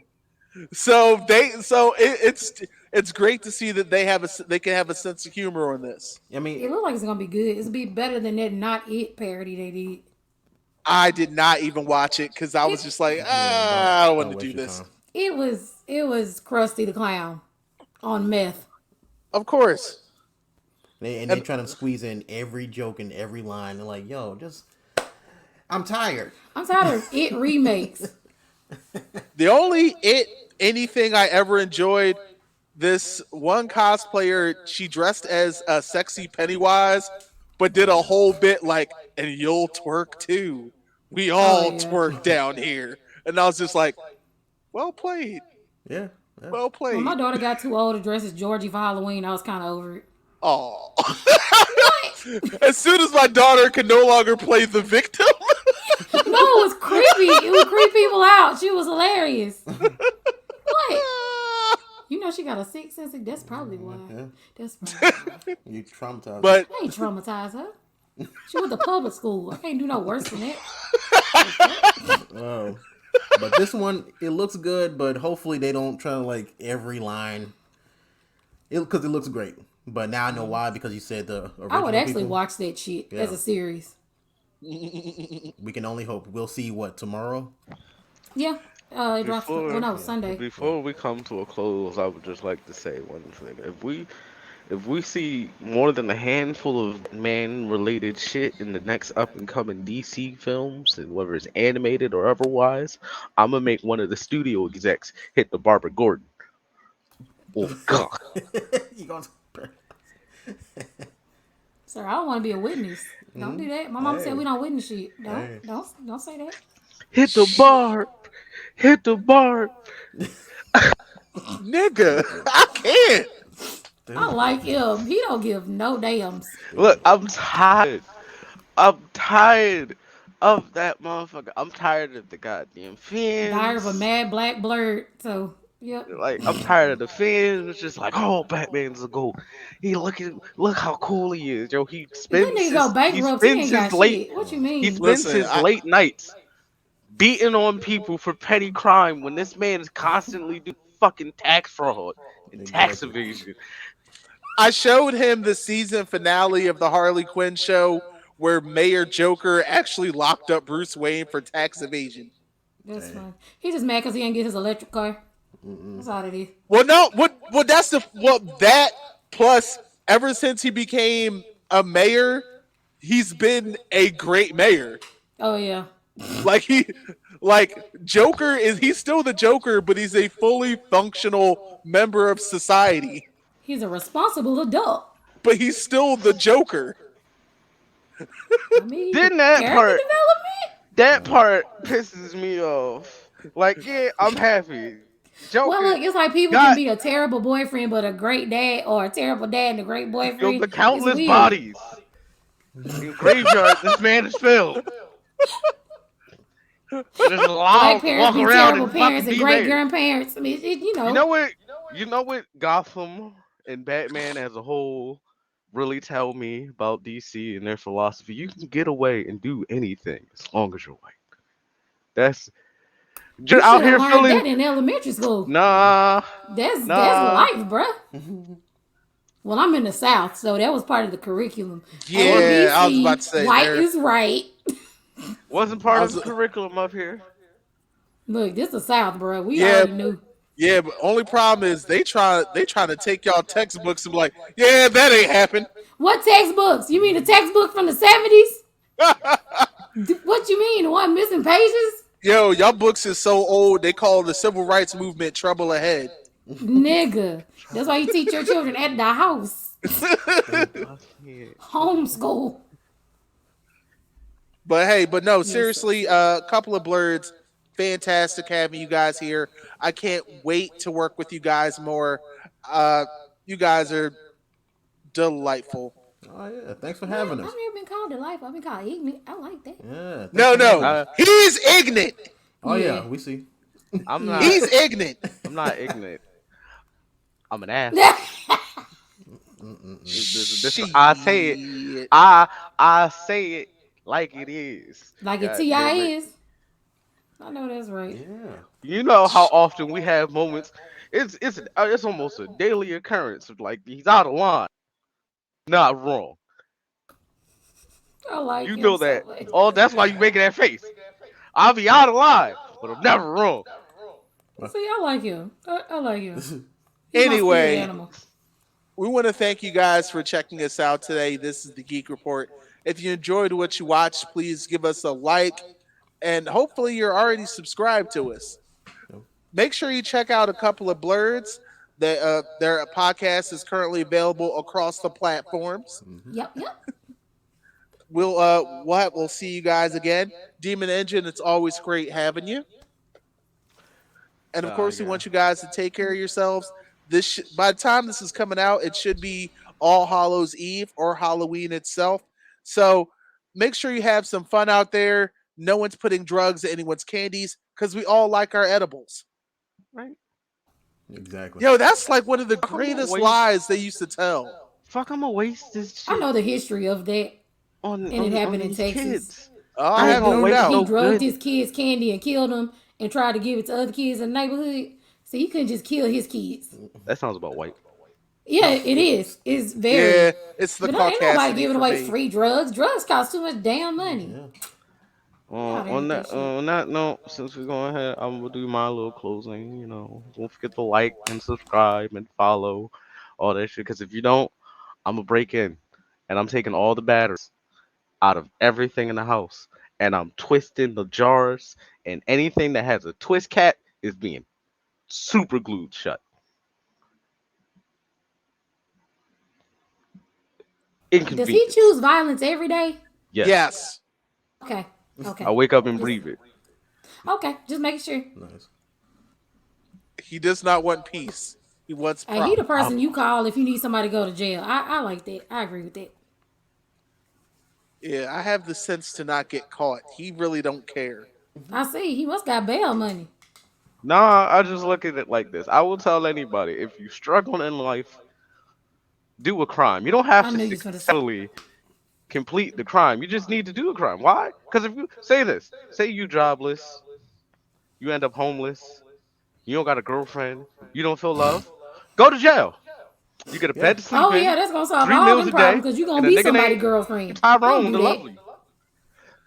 It's great to see that they can have a sense of humor on this. I It mean, looks like it's gonna be good. It's gonna be better than that Not It parody they did. I did not even watch it because I was just like, yeah, I don't want don't to waste do your this. time. It was Krusty the Clown on meth. Of course. They trying to squeeze in every joke and every line. They're like, yo, just I'm tired. I'm tired of It remakes. The only anything I ever enjoyed, this one cosplayer, she dressed as a sexy Pennywise, but did a whole bit like, and you'll twerk too. We Oh all yeah. twerk down here. And I was just like, well played. Yeah. Yeah. Well When my played. daughter got too old to dress as Georgie for Halloween, I was kind of over it. Oh. What? As soon as my daughter could no longer play the victim. No, it was creepy. It would creep people out. She was hilarious. What? You know she got a sixth sense. That's probably why. Yeah. That's probably why. You traumatized. But I ain't traumatized her. She went to public school. I can't do no worse than that. Oh. But this one, it looks good, but hopefully they don't try to like every line. Because it looks great. But now I know why, because you said the original I would actually people. watch that shit as Yeah. a series. We can only hope. We'll see what tomorrow. Yeah. It drops. Well, no, Sunday. Before we come to a close, I would just like to say one thing. If we see more than a handful of man-related shit in the next up-and-coming DC films, and whether it's animated or otherwise, I'm gonna make one of the studio execs hit the Barbara Gordon. Oh God! You gonna... Sir, I don't want to be a witness. Don't do that. My mom said Hey. we don't witness shit. Hey. Don't say that. Hit the bar! Hit the bar! nigga, I can't. I like him. He don't give no dams. Look, I'm tired. I'm tired of that motherfucker. I'm tired of the goddamn Diary of a fans. mad black blurred. So, yep. Like I'm tired of the fans. It's just like, oh, Batman's a goat. Look how cool he is, yo. That nigga go bankrupt. He ain't got shit. What you He mean? spends Listen, his late nights beating on people for petty crime when this man is constantly doing fucking tax fraud and tax Exactly. evasion. I showed him the season finale of the Harley Quinn show where Mayor Joker actually locked up Bruce Wayne for tax evasion. That's Hey. fine. He just mad because he ain't get his electric car. That's all it is. Well, no, what that's that plus ever since he became a mayor, he's been a great mayor. Oh, yeah. Like Joker he's still the Joker, but he's a fully functional member of society. He's a responsible adult. But he's still the Joker. I mean, Didn't that character part- development? That part pisses me off. Like, yeah, I'm happy. Joker, Well, look, it's like people God- can be a terrible boyfriend, but a great dad, or a terrible dad and a great yo, boyfriend. the countless It's weird. bodies in graveyard this man is filled. Just allow Black him to parents walk be around terrible and parents fucking and be great mayor. grandparents. I mean, You know what Gotham and Batman as a whole really tell me about DC and their philosophy? You can get away and do anything as long as you're white. That's You just should out have here learned feeling. that in elementary school. Nah, That's nah. life, bruh. Well, I'm in the South, so that was part of the curriculum. Yeah, I was about to say white there- is right. Wasn't part I of the was- curriculum up here. Look, this is the South, bro. We Yeah. already knew. Yeah, but only problem is they try to take y'all textbooks and be like, yeah, that ain't happened. What textbooks? You mean the textbook from the 70s? What you mean? The one missing pages? Yo, y'all books is so old they call the civil rights movement trouble ahead. Nigga. That's why you teach your children at the house. Homeschool. But hey, but no, seriously, a couple of blurs. fantastic having you guys here. I can't wait to work with you guys more. Uh, you guys are delightful. Oh yeah, thanks for What? having I've us. never been called delightful. I've been called ignorant. I like that. Yeah, thanks No, for having no, us. Uh, he's ignorant. Oh Yeah. yeah, we see. I'm Yeah. not. He's ignorant. I'm not ignorant. I'm an ass. This I say it. Shit. I say it like it is. Like it God T.I. damn it. is. I know that's right. Yeah. You know how often we have moments. It's almost a daily occurrence of like he's out of line. Not wrong. I like You him know so that. much. Oh, that's why you making that face. I'll be out of line, but I'm never wrong. See, I like him. I like him. He's my spirit Anyway, animal. we want to thank you guys for checking us out today. This is the Geek Report. If you enjoyed what you watched, please give us a like, and hopefully you're already subscribed to us. Make sure you check out a couple of blurs. Their podcast is currently available across the platforms. Yep. We'll see you guys again. Demon Engine, it's always great having you. And of course, we Yeah. want you guys to take care of yourselves. By the time this is coming out, it should be All Hallows Eve or Halloween itself. So make sure you have some fun out there. No one's putting drugs in anyone's candies because we all like our edibles. Right? Exactly. Yo, that's like one of the Fuck, I'm gonna greatest waste. lies they used to tell. Fuck, I'm gonna waste this I shit know the history of that, on and it on, happened on in these Texas. kids. Oh, I I ain't have gonna no waste doubt. He no drugged good. his kids' candy and killed them and tried to give it to other kids in the neighborhood. So he couldn't just kill his kids. That sounds about white. Yeah, it is. It's very. Yeah, it's the But ain't nobody caucasity giving for away me. free drugs. Drugs cost too much damn money. Yeah. Y'all On ain't that that shit. on that note, since we're going ahead, I'm gonna do my little closing. Don't forget to like and subscribe and follow all that shit. Because if you don't, I'm gonna break in and I'm taking all the batteries out of everything in the house and I'm twisting the jars and anything that has a twist cap is being super glued shut. Does he Inconvenience. choose violence every day? Yes. Yes. Okay. Okay. I wake up and Just- breathe it. Okay. Just making sure. Nice. He does not want peace. He wants Hey, he the problems. person you call if you need somebody to go to jail. I like that. I agree with that. Yeah, I have the sense to not get caught. He really don't care. I see. He must got bail money. Nah, I just look at it like this. I will tell anybody if you struggle in life, do a crime. You don't have I to knew you was gonna say. successfully complete the crime. You just need to do a crime. Why? Because if you say you jobless, you end up homeless, you don't got a girlfriend, you don't feel love, go to jail. You get a Yeah. bed to sleep Oh in, yeah, that's gonna solve 3 all meals them a problems day, because you and gonna a be nigga somebody's named girlfriend. Tyrone Don't the do that. Lovely.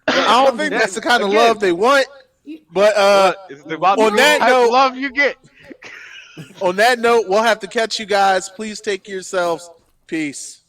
I don't think that's the kind of love they want. You- But What? It's about on the that type of note, love you get. we'll have to catch you guys. Please take care of yourselves. Peace.